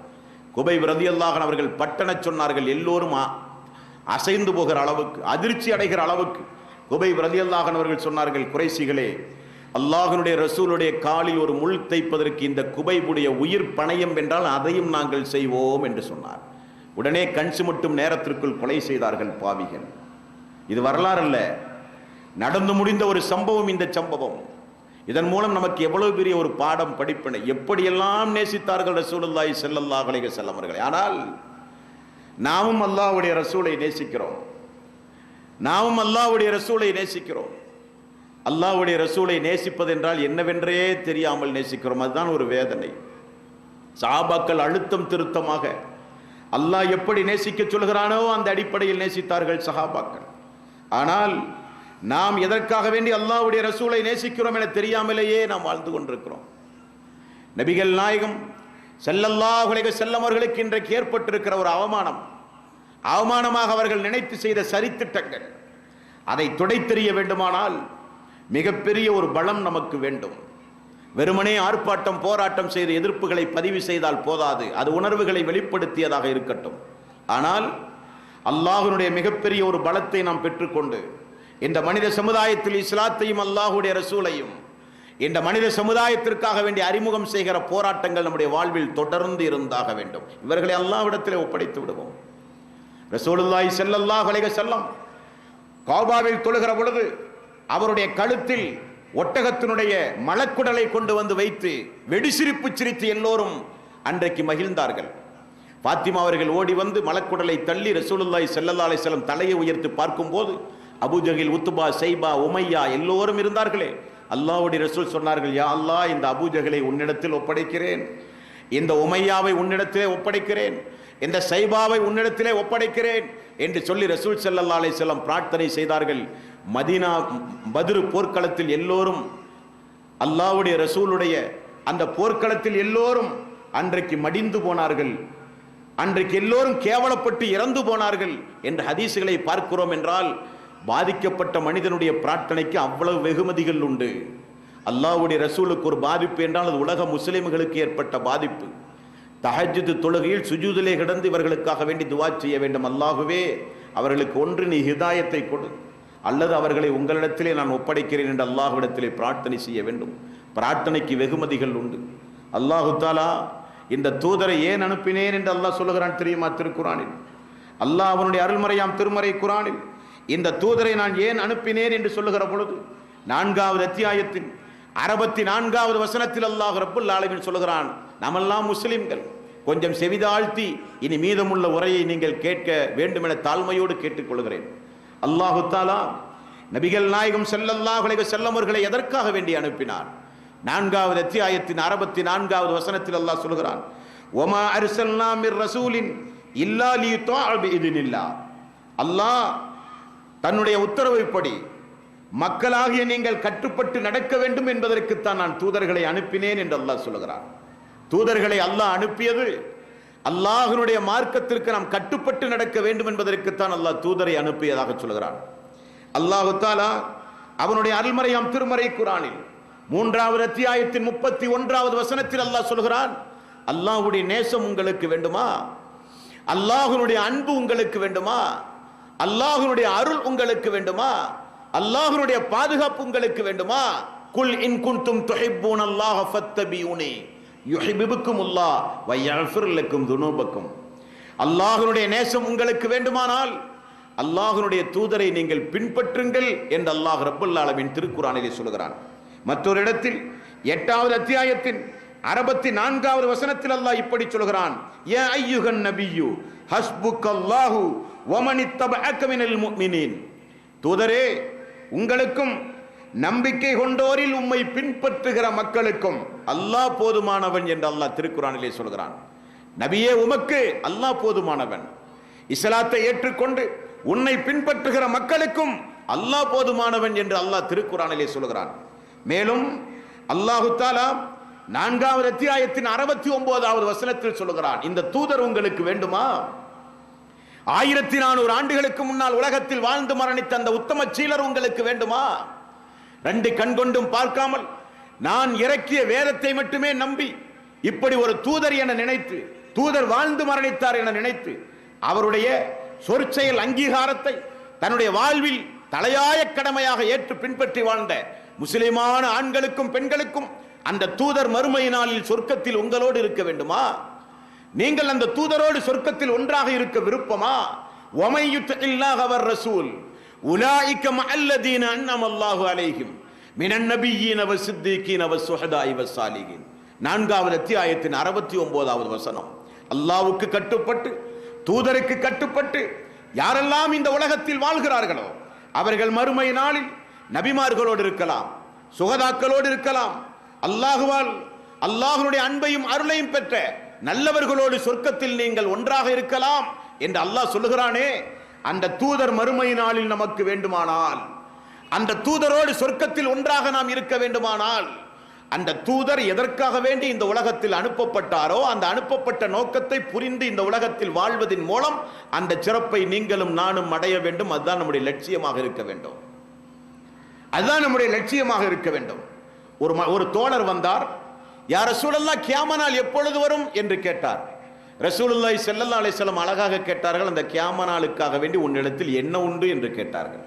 குபைப் ரலியல்லாஹு அன்ஹு அவர்கள் பட்டன சொன்னார்கள். எல்லோரும் அசைந்து போகிற அளவுக்கு, அதிர்ச்சி அடைகிற அளவுக்கு குபைப் ரலியல்லாஹு அன்ஹு அவர்கள் சொன்னார்கள், குறைஷிகளே, அல்லாஹ்வுடைய ரசூலுடைய காலில் ஒரு முள் தைப்பதற்கு இந்த குபைபுடைய உயிர் பணயம் என்றால் அதையும் நாங்கள் செய்வோம் என்று சொன்னார். உடனே கண் சுமட்டும் நேரத்திற்குள் கொலை செய்தார்கள் பாவிகள். இது வரலாறு அல்ல, நடந்து முடிந்த ஒரு சம்பவம் இந்த சம்பவம். இதன் மூலம் நமக்கு எவ்வளவு பெரிய ஒரு பாடம் படிப்பினை. எப்படியெல்லாம் நேசித்தார்கள் ரசூலுல்லாஹி ஸல்லல்லாஹு அலைஹி வஸல்லம் அவர்களை. ஆனால் நாமும் அல்லாஹ்வுடைய ரசூலை நேசிக்கிறோம், நாமும் அல்லாஹ்வுடைய ரசூலை நேசிக்கிறோம். அல்லாஹ்வுடைய ரசூலை நேசிப்பது என்றால் என்னவென்றே தெரியாமல் நேசிக்கிறோம். அதுதான் ஒரு வேதனை. சஹாபாக்கள் அழுத்தம் திருத்தமாக அல்லாஹ் எப்படி நேசிக்க சொல்கிறானோ அந்த அடிப்படையில் நேசித்தார்கள் சஹாபாக்கள். ஆனால் நாம் எதற்காக வேண்டி அல்லாஹ்வுடைய ரசூலை நேசிக்கிறோம் என தெரியாமலேயே நாம் வாழ்ந்து கொண்டிருக்கிறோம். நபிகள் நாயகம் ஸல்லல்லாஹு அலைஹி வஸல்லம் அவர்களுக்கு இன்றைக்கு ஏற்பட்டிருக்கிற ஒரு அவமானமாக அவர்கள் நினைத்து செய்த சரித்திட்டங்கள், அதை துடைத்தெறிய வேண்டுமானால் மிகப்பெரிய ஒரு பலம் நமக்கு வேண்டும். வெறுமனே ஆர்ப்பாட்டம் போராட்டம் செய்து எதிர்ப்புகளை பதிவு செய்தால் போதாது, அது உணர்வுகளை வெளிப்படுத்தியதாக இருக்கட்டும். ஆனால் அல்லாஹ்வுடைய மிகப்பெரிய ஒரு பலத்தை நாம் பெற்றுக்கொண்டு இந்த மனித சமுதாயத்தில் இஸ்லாத்தையும் அல்லாஹ்வுடைய ரசூலையும் இந்த மனித சமுதாயத்திற்காக வேண்டி அறிமுகம் செய்கிற போராட்டங்கள் நம்முடைய வாழ்வில் தொடர்ந்து இருந்தாக வேண்டும். இவர்களை அல்லாஹ்விடத்திலே ஒப்படைத்து விடுவோம். ரசூலுல்லாஹி ஸல்லல்லாஹு அலைஹி வஸல்லம் கஅபாவில் தொழுகிற பொழுது அவருடைய கழுத்தில் ஒட்டகத்தினுடைய மலக்குடலை கொண்டு வந்து வைத்து வெடிசிரிப்பு சிரித்து எல்லோரும் அன்றைக்கு மகிழ்ந்தார்கள். பாத்திமா அவர்கள் ஓடி வந்து மலக்குடலை தள்ளி ரசூலுல்லாஹி ஸல்லல்லாஹு அலைஹி வஸல்லம் தலையை உயர்த்தி பார்க்கும்போது அபூஜஹில், உத்பா, ஷைபா, உமையா எல்லோரும் இருந்தார்களே. அல்லாஹ்வுடைய ரசூல் சொன்னார்கள், யா அல்லாஹ், இந்த அபூஜஹலை உன்னிடத்தில் ஒப்படைக்கிறேன், இந்த உமையாவை உன்னிடத்திலே ஒப்படைக்கிறேன், இந்த ஷைபாவை உன்னிடத்திலே ஒப்படைக்கிறேன் என்று சொல்லி ரசூல் ஸல்லல்லாஹு அலைஹி வஸல்லம் பிரார்த்தனை செய்தார்கள். மதீனா பத்ர் போர்க்களத்தில் எல்லோரும் அல்லாஹ்வுடைய ரசூலுடைய அந்த போர்க்களத்தில் எல்லோரும் அன்றைக்கு மடிந்து போனார்கள், அன்றைக்கு எல்லோரும் கேவலப்பட்டு இறந்து போனார்கள் என்று ஹதீசுகளை பார்க்கிறோம். என்றால் பாதிக்கப்பட்ட மனிதனுடைய பிரார்த்தனைக்கு அவ்வளவு வெகுமதிகள் உண்டு. அல்லாஹ்வுடைய ரசூலுக்கு ஒரு பாதிப்பு என்றால் அது உலக முஸ்லிம்களுக்கு ஏற்பட்ட பாதிப்பு. தஹஜ்ஜுத் தொழுகையில் சுஜூதிலே கிடந்து இவர்களுக்காக வேண்டி துஆ செய்ய வேண்டும். அல்லாஹுவே, அவர்களுக்கு ஒன்று நீ ஹிதாயத்தை கொடு, அல்லது அவர்களை உங்களிடத்திலே நான் ஒப்படைக்கிறேன் என்று அல்லாஹ்விடத்திலே பிரார்த்தனை செய்ய வேண்டும். பிரார்த்தனைக்கு வெகுமதிகள் உண்டு. அல்லாஹு தஆலா இந்த தூதரை ஏன் அனுப்பினேன் என்று அல்லாஹ் சொல்லுகிறான் தெரியுமா? திருக்குரானில் அல்லாஹ் அவனுடைய அருள்மறையாம் திருமறை குரானில் இந்த தூதரை நான் ஏன் அனுப்பினேன் என்று சொல்லுகிற பொழுது 4வது அத்தியாயத்தின் 64வது வசனத்தில் அல்லாஹ் ரப்புல் ஆலமீன் சொல்லுகிறான், நாமெல்லாம் முஸ்லிம்கள், கொஞ்சம் செவிதாழ்த்தி இனி மீதமுள்ள உரையை நீங்கள் கேட்க வேண்டும் என தாழ்மையோடு கேட்டுக்கொள்கிறேன். அல்லாஹு தஆலா நபிகள் நாயகம் ஸல்லல்லாஹு அலைஹி வஸல்லம் அவர்களை எதற்காக வேண்டி அனுப்பினார்? 4வது அத்தியாயத்தின் 64வது வசனத்தில் அல்லாஹ் சொல்கிறான், வமா அர்சல்னா மிர் ரசூலின் இல்லா லியுதா பிஇذنில்லாஹ். அல்லாஹ் தன்னுடைய உத்தரவைப்படி மக்களாகிய நீங்கள் கட்டுப்பட்டு நடக்க வேண்டும் என்பதற்குத்தான் நான் தூதர்களை அனுப்பினேன் என்று அல்லாஹ் சொல்கிறான். தூதர்களை அல்லாஹ் அனுப்பியது அல்லாஹ்வுடைய மார்க்கத்திற்கு நாம் கட்டுப்பட்டு நடக்க வேண்டும் என்பதற்குத்தான் அல்லாஹ் தூதரை அனுப்பியதாக சொல்கிறான். அல்லாஹு தஆலா அவனுடைய அருள்மறையாம் திருமறை குரானில் 3வது அத்தியாயத்தின் 31வது வசனத்தில் அல்லாஹ் சொல்கிறான், அல்லாஹ்வுடைய நேசம் உங்களுக்கு வேண்டுமா? அல்லாஹ்வுடைய அன்பு உங்களுக்கு வேண்டுமா? அல்லாஹ்வுடைய அருள் உங்களுக்கு வேண்டுமா? அல்லாஹ்வுடைய பாதுகாப்பு உங்களுக்கு வேண்டுமா? குல் இன் குன்தும் துஹிப்பூனல்லாஹ ஃபத்தபியூனி யுஹிப்புக்குமுல்லாஹ் வ யஃபிர் லக்கும் துனூபக்கும். அல்லாஹ்வுடைய நேசம் உங்களுக்கு வேண்டுமானால் அல்லாஹ்வுடைய தூதரை நீங்கள் பின்பற்றுங்கள் என்று அல்லாஹ் ரப்பல் ஆலமீன் திருக்குரானிலே சொல்கிறான். மற்றொரு இடத்தில் 8வது அத்தியாயத்தின் 64வது வசனத்தில் அல்லாஹ் இப்படி சொல்கிறான், யா அய்யுஹன் நபியு ஹஸ்புக்கல்லாஹு வ மனித்தபஅக மினல் முஃமினீன். தூதரே, உங்களுக்கும் நம்பிக்கை கொண்டோரில் உம்மை பின்பற்றுகிற மக்களுக்கும் அல்லாஹ் போதுமானவன் என்று அல்லாஹ் திருக்குரானிலே சொல்கிறான். நபியே, உமக்கு அல்லாஹ் போதுமானவன். இஸ்லாத்தை ஏற்றுக்கொண்டு உன்னை பின்பற்றுகிற மக்களுக்கும் அல்லாஹ் போதுமானவன் என்று அல்லாஹ் திருக்குரானிலே சொல்கிறான். மேலும் அல்லாஹு தஆலா 4வது அத்தியாயத்தின் 69வது வசனத்தில் சொல்கிறான், இந்த தூதர் உங்களுக்கு வேண்டுமா? 1400 ஆண்டுகளுக்கு முன்னால் உலகத்தில் வாழ்ந்து மரணித்த அந்த உத்தம சீலர் உங்களுக்கு வேண்டுமா? 2 கண் கொண்டும் பார்க்காமல் நான் இறக்கிய வேதத்தை மட்டுமே நம்பி இப்படி ஒரு தூதர் என நினைத்து, தூதர் வாழ்ந்து மரணித்தார் என நினைத்து அவருடைய சொற்செயல் அங்கீகாரத்தை தன்னுடைய வாழ்வில் தலையாய கடமையாக ஏற்று பின்பற்றி வாழ்ந்த முஸ்லிமான ஆண்களுக்கும் பெண்களுக்கும் அந்த தூதர் மறுமை நாளில் சொர்க்கத்தில் உங்களோடு இருக்க வேண்டுமா? நீங்கள் அந்த தூதரோடு சொர்க்கத்தில் ஒன்றாக இருக்க விருப்பமா? வமை யுத்தில்லாஹ வர் ரசூல் உலாயிக மஅல்லதீன அன்அமல்லாஹு அலைஹிம் மினன் நபிய்யீன வஸ்ஸித்தீகீன வஸ்ஸுஹதாஇ வஸ்ஸாலிஹீன். 4வது அத்தியாயத்தின் 69வது வசனம். அல்லாஹ்வுக்கு கட்டுப்பட்டு தூதருக்கு கட்டுப்பட்டு யாரெல்லாம் இந்த உலகத்தில் வாழ்கிறார்களோ அவர்கள் மறுமை நாளில் நபிமார்களோடு இருக்கலாம், சுகதாக்களோடு இருக்கலாம், அல்லாஹ்வுடைய அன்பையும் அருளையும் பெற்ற நல்லவர்களோடு சொர்க்கத்தில் நீங்கள் ஒன்றாக இருக்கலாம் என்று அல்லாஹ் சொல்லுகிறானே. அந்த தூதர் மறுமை நாளில் நமக்கு வேண்டுமானால், அந்த தூதரோடு சொர்க்கத்தில் ஒன்றாக நாம் இருக்க வேண்டுமானால், அந்த தூதர் எதற்காக வேண்டி இந்த உலகத்தில் அனுப்பப்பட்டாரோ அந்த அனுப்பப்பட்ட நோக்கத்தை புரிந்து இந்த உலகத்தில் வாழ்வதன் மூலம் அந்த சிறப்பை நீங்களும் நானும் அடைய வேண்டும். அதுதான் நம்முடைய லட்சியமாக இருக்க வேண்டும்.
அதுதான் நம்முடைய லட்சியமாக இருக்க வேண்டும். ஒரு தோழர் வந்தார், யா ரசூலல்லாஹ் கியாம நாள் எப்பொழுது வரும் என்று கேட்டார். ரசூலுல்லாஹி ஸல்லல்லாஹு அலைஹி வஸல்லம் அழகாக கேட்டார்கள், அந்த கியாம நாளுக்காக வேண்டி உன்னிடத்தில் என்ன உண்டு என்று கேட்டார்கள்.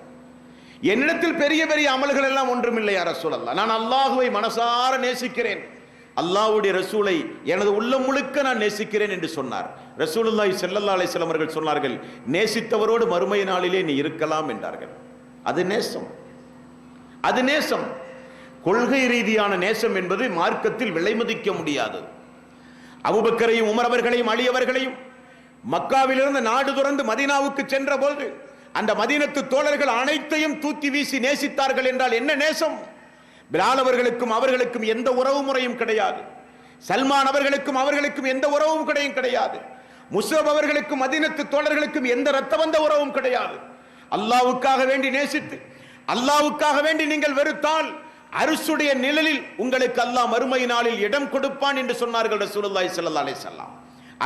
என்னிடத்தில் பெரிய பெரிய அமல்கள் எல்லாம் ஒன்றுமில்லை யா ரசூலல்லாஹ், நான் அல்லாஹுவை மனசார நேசிக்கிறேன், அல்லாஹ்வுடைய ரசூலை எனது உள்ளம் முழுக்க நான் நேசிக்கிறேன் என்று சொன்னார். ரசூலுல்லாஹி ஸல்லல்லாஹு அலைஹி வஸல்லம் அவர்கள் சொன்னார்கள், நேசித்தவரோடு மறுமை நாளிலே நீ இருக்கலாம் என்றார்கள். அது நேசம், அது நேசம். கொள்கை ரீதியான நேசம் என்பது மார்க்கத்தில் விலை மதிக்க முடியாது. அபூபக்கரையும் உமர் அவர்களையும் அலி அவர்களையும் மக்காவிலிருந்து நாடு துறந்து மதீனாவுக்கு சென்ற போது அந்த மதீனத்து தோழர்கள் அனைத்தையும் தூக்கி வீசி நேசித்தார்கள் என்றால் என்ன நேசம்? பிலால் அவர்களுக்கும் எந்த உறவு முறையும் கிடையாது. சல்மான் அவர்களுக்கும் எந்த உறவும் கிடையாது. முஸ்அப் அவர்களுக்கும் மதீனத்து தோழர்களுக்கும் எந்த இரத்த வந்த உறவும் கிடையாது. அல்லாஹ்வுக்காக வேண்டி நேசித்து அல்லாஹ்வுக்காக வேண்டி நீங்கள் வெறுத்தால் அரிசுடைய நிழலில் உங்களுக்கு அல்லாஹ் மறுமை நாளில் இடம் கொடுப்பான் என்று சொன்னார்கள் ரசூலுல்லாஹி ஸல்லல்லாஹு அலைஹி வஸல்லம்.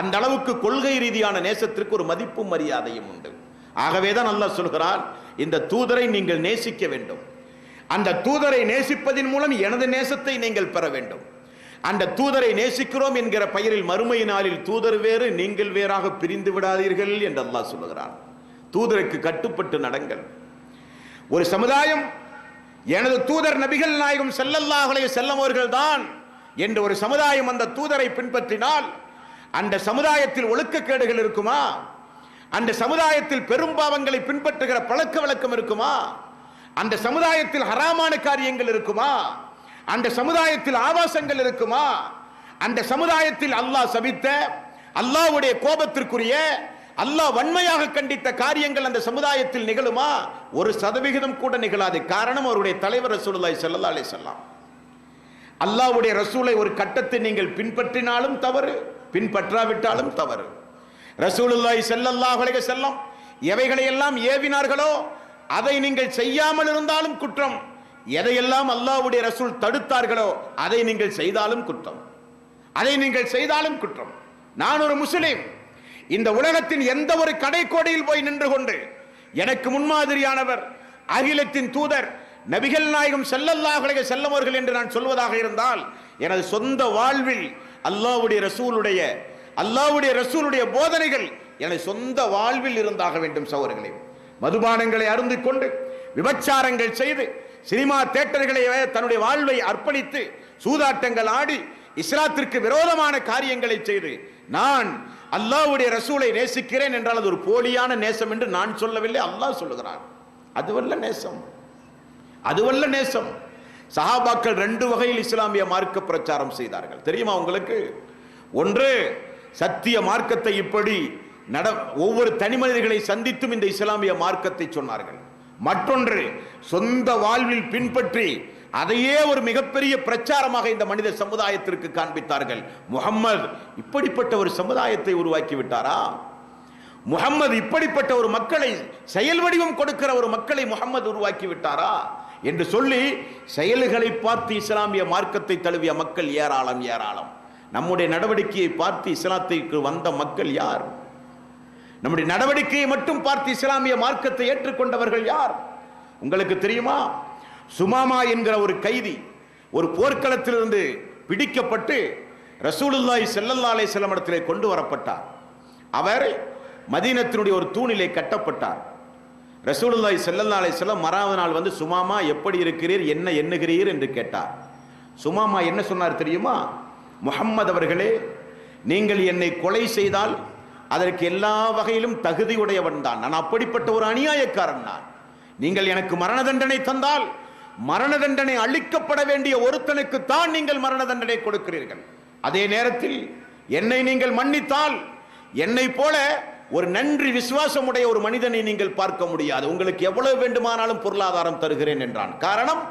அந்த அளவுக்கு கொள்கை ரீதியான நேசத்திற்கு ஒரு மதிப்பும் மரியாதையும் உண்டு. ஆகவேதான் அல்லாஹ் சொல்கிறான், இந்த தூதரை நீங்கள் நேசிக்க வேண்டும். அந்த தூதரை நேசிப்பதின் மூலம் எனது நேசத்தை நீங்கள் பெற வேண்டும். அந்த தூதரை நேசிக்கிறோம் என்கிற பெயரில் மறுமை நாளில் தூதர் வேறு நீங்கள் வேறாக பிரிந்து விடாதீர்கள் என்று அல்லாஹ் சொல்கிறான். தூதருக்கு கட்டுப்பட்டு நடங்கள். ஒரு சமுதாயம் எனது தூதர் நபிகள் நாயகம் ஸல்லல்லாஹு அலைஹி வஸல்லம் அவர்கள் தான் என்று ஒரு சமுதாயம் அந்த தூதரை பின்பற்றினால் அந்த சமுதாயத்தில் ஒழுக்கக்கேடுகள் இருக்குமா? அந்த சமுதாயத்தில் பெரும்பாவங்களை பின்பற்றுகிற பழக்க வழக்கம் இருக்குமா? அந்த சமுதாயத்தில் ஹராமான காரியங்கள் இருக்குமா? அந்த சமுதாயத்தில் ஆபாசங்கள் இருக்குமா? அந்த சமுதாயத்தில் அல்லாஹ் சபித்த, அல்லாஹ்வுடைய கோபத்திற்குரிய, அல்லாஹ் வன்மையாக கண்டித்த காரியங்கள் அந்த சமுதாயத்தில் நிகழுமா? 1% கூட நிகழாது. காரணம், அவருடைய தலைவர் ரசூலுல்லாஹி ஸல்லல்லாஹு அலைஹி வஸல்லம். அல்லாஹ்வுடைய ரசூலை ஒரு கட்டத்தை நீங்கள் பின்பற்றினாலும் தவறு, பின்பற்றாவிட்டாலும் தவறு. ரசூலுல்லாஹி ஸல்லல்லாஹு அலைஹி வஸல்லம் எவைகளை எல்லாம் ஏவினார்களோ அதை நீங்கள் செய்யாமல் இருந்தாலும் குற்றம். எதையெல்லாம் அல்லாஹ்வுடைய ரசூல் தடுத்தார்களோ அதை நீங்கள் செய்தாலும் குற்றம், அதை நீங்கள் செய்தாலும் குற்றம். நான் ஒரு முஸ்லிம், இந்த உலகத்தின் எந்த ஒரு கடைக்கோடியில் போய் நின்று கொண்டு எனக்கு முன்மாதிரியானவர் அகிலத்தின் தூதர் நபிகள் நாயகம் ஸல்லல்லாஹு அலைஹி வஸல்லம் அவர்கள் என்று நான் சொல்வதாக இருந்தால் எனது சொந்த வாழ்வில் அல்லாஹ்வுடைய ரசூலுடைய போதனைகள் எனது சொந்த வாழ்வில் இருந்தாக வேண்டும். சகோதரர்களே, மதுபானங்களை அருந்திக் கொண்டு விபச்சாரங்கள் செய்து சினிமா தியேட்டர்களை தன்னுடைய வாழ்வை அர்ப்பணித்து சூதாட்டங்கள் ஆடி இஸ்லாத்திற்கு விரோதமான காரியங்களை செய்து நான் அல்லாஹ்வுடைய ரசூலை நேசிக்கிறேன் என்றால் அது ஒரு போலியான நேசம் என்று நான் சொல்லவில்லை, அல்லாஹ் சொல்லுகிறான். அதுவல்ல நேசம், அதுவல்ல நேசம். சஹாபாக்கள் 2 வகையில் இஸ்லாமிய மார்க்க பிரச்சாரம் செய்தார்கள் தெரியுமா உங்களுக்கு? ஒன்று, சத்திய மார்க்கத்தை இப்படி ஒவ்வொரு தனி மனிதர்களை சந்தித்தும் இந்த இஸ்லாமிய மார்க்கத்தை சொன்னார்கள். மற்றொன்று, சொந்த வாழ்வில் பின்பற்றி அதையே ஒரு மிகப்பெரிய பிரச்சாரமாக இந்த மனித சமுதாயத்திற்கு காண்பித்தார்கள். முஹம்மது இப்படிப்பட்ட ஒரு சமுதாயத்தை உருவாக்கி விட்டாரா? முஹம்மது இப்படிப்பட்ட ஒரு மக்களை, செயல் வடிவம் கொடுக்கிற ஒரு மக்களை முஹம்மது உருவாக்கி விட்டாரா என்று சொல்லி செயல்களை பார்த்து இஸ்லாமிய மார்க்கத்தை தழுவிய மக்கள் ஏராளம் ஏராளம். நம்முடைய நடவடிக்கையை பார்த்து இஸ்லாத்திற்கு வந்த மக்கள் யார்? நம்முடைய நடவடிக்கையை மட்டும் பார்த்து இஸ்லாமிய மார்க்கத்தை ஏற்றுக்கொண்டவர்கள் யார்? உங்களுக்கு தெரியுமா? சுமாமா என்கிற ஒரு கைதி ஒரு போர்க்களத்திலிருந்து பிடிக்கப்பட்டு ரசூலுல்லாஹி ஸல்லல்லாஹு அலைஹி வஸல்லம் இடத்திலே கொண்டு வரப்பட்டார். அவர் மதீனத்தினுடைய ஒரு தூணிலே கட்டப்பட்டார். ரசூலுல்லாஹி ஸல்லல்லாஹு அலைஹி வஸல்லம் மறாவது நாள் வந்து, சுமாமா எப்படி இருக்கிறீர், என்ன எண்ணுகிறீர் என்று கேட்டார். சுமாமா என்ன சொன்னார் தெரியுமா? முஹம்மது அவர்களே, நீங்கள் என்னை கொலை செய்தால் அதற்கு எல்லா வகையிலும் தகுதியுடையவன் தான், நான் அப்படிப்பட்ட ஒரு அநியாயக்காரன் நான். நீங்கள் எனக்கு மரண தண்டனை தந்தால் மரண தண்டனை அளிக்கப்பட வேண்டிய ஒருத்தனுக்கு தான் நீங்கள் மரண தண்டனை கொடுக்கிறீர்கள். அதே நேரத்தில் என்னை நீங்கள் மன்னித்தால் என்னை போல ஒரு நன்றி விசுவாசமுடைய ஒரு மனிதனை நீங்கள் பார்க்க முடியாது, உங்களுக்கு எவ்வளவு வேண்டுமானாலும் பொருளாதாரம் தருகிறேன் என்றான். காரணம்,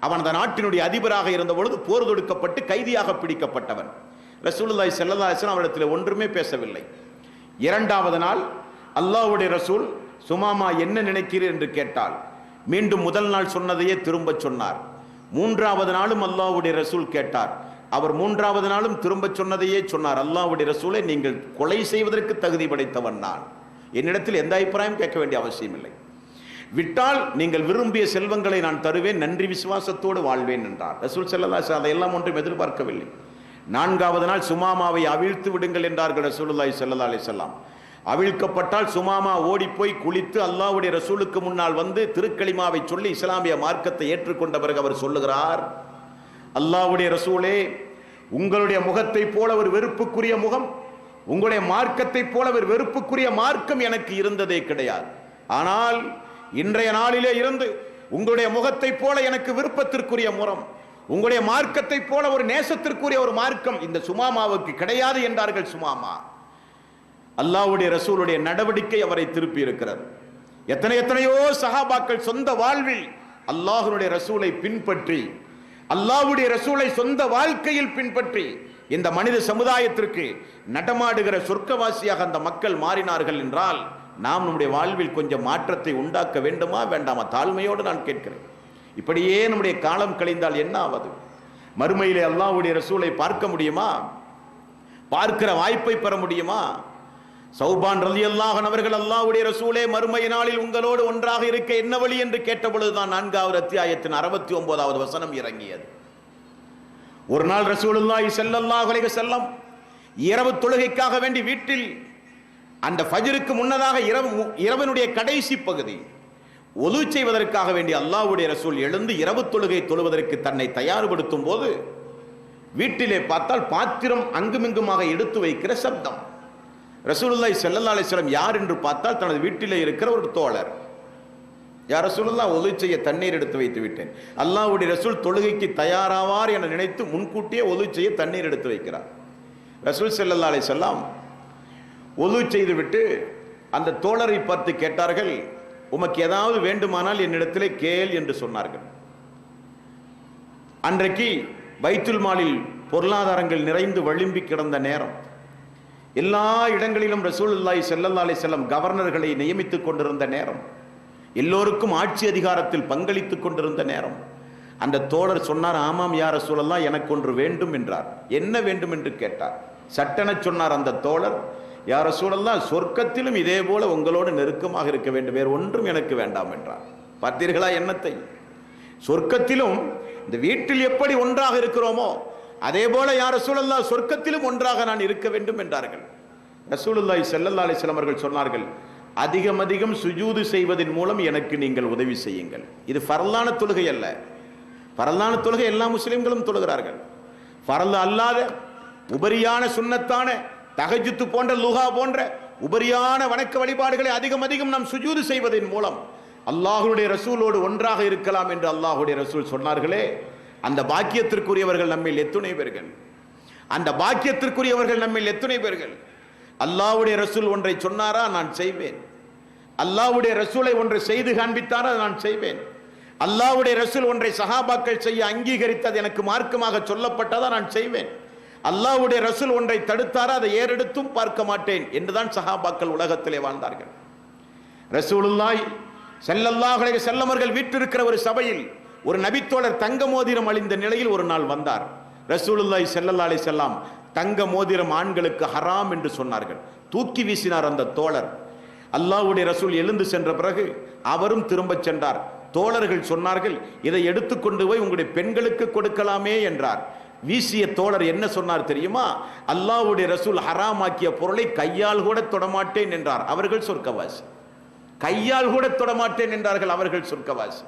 அவன் அந்த நாட்டினுடைய அதிபராக இருந்த பொழுது போர் தொடுக்கப்பட்டு கைதியாக பிடிக்கப்பட்டவன். ரசூலுல்லாஹி ஸல்லல்லாஹு அலைஹி வஸல்லம் அவரிடத்தில் ஒன்றுமே பேசவில்லை. 2வது நாள் அல்லாஹ்வுடைய ரசூல், சுமாமா என்ன நினைக்கிறீர் என்று கேட்டால் மீண்டும் முதல் நாள் சொன்னதையே திரும்ப சொன்னார். 3வது நாளும் அல்லாஹ்வுடைய ரசூல் கேட்டார். அவர் 3வது நாளும் திரும்ப சொன்னதையே சொன்னார். அல்லாஹ்வுடைய ரசூலை, நீங்கள் கொலை செய்வதற்கு தகுதி படைத்தவன் நான், என்னிடத்தில் எந்த அபிப்பிராயம் கேட்க வேண்டிய அவசியம் இல்லை. விட்டால் நீங்கள் விரும்பிய செல்வங்களை நான் தருவேன், நன்றி விசுவாசத்தோடு வாழ்வேன் என்றார். ரசூல் ஸல்லல்லாஹு அலைஹி வஸல்லம் அதையெல்லாம் ஒன்றும் எதிர்பார்க்கவில்லை. 4வது நாள் சுமாமாவை அவிழ்த்து விடுங்கள் என்றார்கள் ரசூலுல்லாஹி ஸல்லல்லாஹு அலைஹி வஸல்லம். அவிழ்க்கப்பட்டால் சுமாமா ஓடி போய் குளித்து அல்லாஹ்வுடைய ரசூலுக்கு முன்னால் வந்து திருக்கலிமாவை சொல்லி இஸ்லாமிய மார்க்கத்தை ஏற்றுக்கொண்ட பிறகு அவர் சொல்லுகிறார், அல்லாஹ்வுடைய ரசூலே, உங்களுடைய முகத்தை போல ஒரு வெறுப்புக்குரிய முகம், உங்களுடைய மார்க்கத்தை போல ஒரு வெறுப்புக்குரிய மார்க்கம் எனக்கு இருந்ததே கிடையாது. ஆனால் இன்றைய நாளிலே இருந்து உங்களுடைய முகத்தை போல எனக்கு விருப்பத்திற்குரிய முறம், உங்களுடைய மார்க்கத்தை போல ஒரு நேசத்திற்குரிய ஒரு மார்க்கம் இந்த சுமாமாவுக்கு கிடையாது என்றார்கள் சுமாமா. அல்லாஹ்வுடைய ரசூலுடைய நடவடிக்கை அவரை திருப்பி இருக்கிறது. எத்தனையோ சஹாபாக்கள் சொந்த வாழ்வில் அல்லாஹ்வுடைய ரசூலை பின்பற்றி, அல்லாஹ்வுடைய ரசூலை சொந்த வாழ்க்கையில் பின்பற்றி இந்த மனித சமுதாயத்திற்கு நடமாடுகிற சொர்க்கவாசியாக அந்த மக்கள் மாறினார்கள் என்றால் நாம் நம்முடைய வாழ்வில் கொஞ்சம் மாற்றத்தை உண்டாக்க வேண்டுமா வேண்டாமா? தாழ்மையோடு நான் கேட்கிறேன். இப்படியே நம்முடைய காலம் கழிந்தால் என்ன ஆவது? மறுமையிலே அல்லாஹ்வுடைய ரசூலை பார்க்க முடியுமா? பார்க்கிற வாய்ப்பை பெற முடியுமா? சௌபான் ரலியல்லாஹு அன்ஹு அவர்கள், அல்லாஹ்வுடைய ரசூலே, மறுமை நாளில் உங்களோடு ஒன்றாக இருக்க என்ன வழி என்று கேட்டபொழுதுதான் 4வது அத்தியாயத்தின் 69வது வசனம் இறங்கியது. ஒரு நாள் ரசூலுல்லாஹி ஸல்லல்லாஹு அலைஹி வஸல்லம் இரவு தொழுகைக்காக வேண்டி வீட்டில் அந்த ஃபஜ்ருக்கு முன்னதாக இரவனுடைய கடைசி பகுதி ஒது செய்வதற்காக வேண்டி அல்லாஹ்வுடைய ரசூல் எழுந்து இரவு தொழுகை தொழுவதற்கு தன்னை தயார்படுத்தும் போது வீட்டிலே பார்த்தால் பாத்திரம் அங்குமிங்குமாக எடுத்து வைக்கிற சப்தம். ரசூலுல்லாஹி ஸல்லல்லாஹு அலைஹி வஸல்லம் யார் என்று பார்த்தால் தனது வீட்டிலே இருக்கிற ஒரு தோழர். யா ரசூலுல்லாஹ், ஒது செய்ய தண்ணீர் எடுத்து வைத்து விட்டேன். அல்லாஹ்வுடைய ரசூல் தொழுகைக்கு தயாராவார் என நினைத்து முன்கூட்டியே ஒது செய்ய தண்ணீர் எடுத்து வைக்கிறார். ரசூல் ஸல்லல்லாஹு அலைஹி வஸல்லம் ஒது செய்துவிட்டு அந்த தோழரை பார்த்து கேட்டார்கள், உமக்கு ஏதாவது வேண்டுமானால் என்னிடத்திலே கேள் என்று சொன்னார்கள். அன்றைக்கு பைத்துல் மாலில் பொருளாதாரங்கள் நிறைந்து வழிம்பி கிடந்த நேரம், எல்லா இடங்களிலும் ரசூலுல்லாஹி ஸல்லல்லாஹு அலைஹி வஸல்லம் கவர்னர்களை நியமித்துக் கொண்டிருந்த நேரம், எல்லோருக்கும் ஆட்சி அதிகாரத்தில் பங்களித்துக் கொண்டிருந்த நேரம். அந்த தோழர் சொன்னார், ஆமாம் யா ரசூலல்லாஹ், எனக்கு ஒன்று வேண்டும் என்றார். என்ன வேண்டும் என்று கேட்டார். சட்டென சொன்னார் அந்த தோழர், யா ரசூலல்லாஹ், சொர்க்கத்திலும் இதே போல உங்களோடு நெருக்கமாக இருக்க வேண்டும், வேறு ஒன்றும் எனக்கு வேண்டாம் என்றார். பார்த்தீர்களா எண்ணத்தை? சொர்க்கத்திலும் இந்த வீட்டில் எப்படி ஒன்றாக இருக்கிறோமோ அதே போல யா ரசூலல்லாஹ், சொர்க்கத்திலும் ஒன்றாக நான் இருக்க வேண்டும் என்றார்கள். ரசூலுல்லாஹி ஸல்லல்லாஹு அலைஹி வஸல்லம் அவர்கள் சொன்னார்கள், அதிகம் அதிகம் சுஜூது செய்வதன் மூலம் எனக்கு நீங்கள் உதவி செய்யுங்கள். இது ஃபர்லான தொழுகை அல்ல. ஃபர்லான தொழுகை எல்லா முஸ்லிம்களும் தொழுகிறார்கள். ஃபர்ல் அல்லாத உபரியான சுன்னத்தான தஹஜ்ஜுத் போன்ற லுஹா போன்ற உபரியான வணக்க வழிபாடுகளை அதிகம் அதிகம் நாம் சுஜூது செய்வதன் மூலம் அல்லாஹ்வுடைய ரசூலோடு ஒன்றாக இருக்கலாம் என்று அல்லாஹ்வுடைய ரசூல் சொன்னார்களே, அந்த பாக்கியத்திற்குரியவர்கள் நம்மில் எத்துணை பேர்கள்? அந்த பாக்கியத்திற்குரியவர்கள் நம்மில் எத்துணை பேர்கள்? அல்லாஹ்வுடைய ரசூல் ஒன்றை சொன்னாரா, நான் செய்வேன். அல்லாஹ்வுடைய ரசூலை ஒன்றை செய்து காண்பித்தாரா, நான் செய்வேன். அல்லாஹ்வுடைய ரசூல் ஒன்றை சஹாபாக்கள் செய்ய அங்கீகரித்தது எனக்கு மார்க்கமாக சொல்லப்பட்டதா, நான் செய்வேன். அல்லாஹ்வுடைய ரசூல் ஒன்றை தடுத்தாரா, அதை ஏறெடுத்தும் பார்க்க மாட்டேன் என்றுதான் சஹாபாக்கள் உலகத்திலே வாழ்ந்தார்கள். ரசூலுல்லாஹி ஸல்லல்லாஹு அலைஹி வஸல்லம் அவர்கள் வீற்றிருக்கிற ஒரு சபையில் ஒரு நபித்தோழர் தங்க மோதிரம் அணிந்த நிலையில் ஒரு நாள் வந்தார். ரசூலுல்லாஹி ஸல்லல்லாஹு அலைஹி வஸல்லம் தங்க மோதிரம் ஆண்களுக்கு ஹராம் என்று சொன்னார்கள். தூக்கி வீசினார் அந்த தோழர். அல்லாஹ்வுடைய ரசூல் எழுந்து சென்ற பிறகு அவரும் திரும்ப சென்றார். தோழர்கள் சொன்னார்கள், இதை எடுத்துக்கொண்டு போய் உங்களுடைய பெண்களுக்கு கொடுக்கலாமே என்றார். வீசிய தோழர் என்ன சொன்னார் தெரியுமா? அல்லாஹ்வுடைய ரசூல் ஹராமாக்கிய பொருளை கையால் கூட தொடமாட்டேன் என்றார். அவர்கள் சொர்க்கவாசி. கையால் கூட தொடமாட்டேன் என்றார்கள். அவர்கள் சொர்க்கவாசி.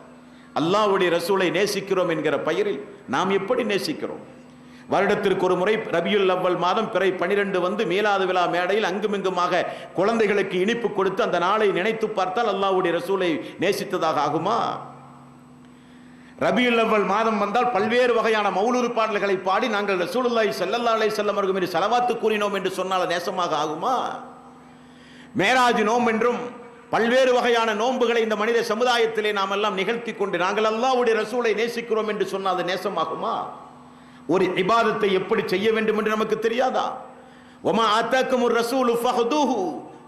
அல்லாஹ்வுடைய ரசூலை நேசிக்கிறோம் என்கிற பெயரில் நாம் எப்படி நேசிக்கிறோம்? வருடத்திற்கு ஒரு முறை ரபியுல் அவ்வல் மாதம் பிறை 12 வந்து மீலாது விழா மேடையில் அங்குமிங்குமாக குழந்தைகளுக்கு இனிப்பு கொடுத்து அந்த நாளை நினைத்து பார்த்தால் அல்லாஹ்வுடைய ரசூலை நேசித்ததாக ஆகுமா? ரபியுல் அவ்வல் மாதம் வந்தால் பல்வேறு வகையான மௌலூது பாடல்களை பாடி நாங்கள் ரசூலுல்லாஹி ஸல்லல்லாஹு அலைஹி வஸல்லம் அவர்கள் மீது ஸலவாத்து கூறினோம் என்று சொன்னால் நேசமாக ஆகுமா? மேராஜ் நோன்பு என்றும் பல்வேறு வகையான நோன்புகளை இந்த மனித சமுதாயத்திலே நாம் எல்லாம் நிகழ்த்தி கொண்டு நாங்கள் அல்லாஹ்வுடைய ரசூலை நேசிக்கிறோம் என்று சொன்னால் அது நேசமாகுமா? ஒரு இபாதத்தை எப்படி செய்ய வேண்டும் என்று நமக்கு தெரியாதா? வமா ஆதாக்குமுர் ரசூலு ஃபஹுதுஹு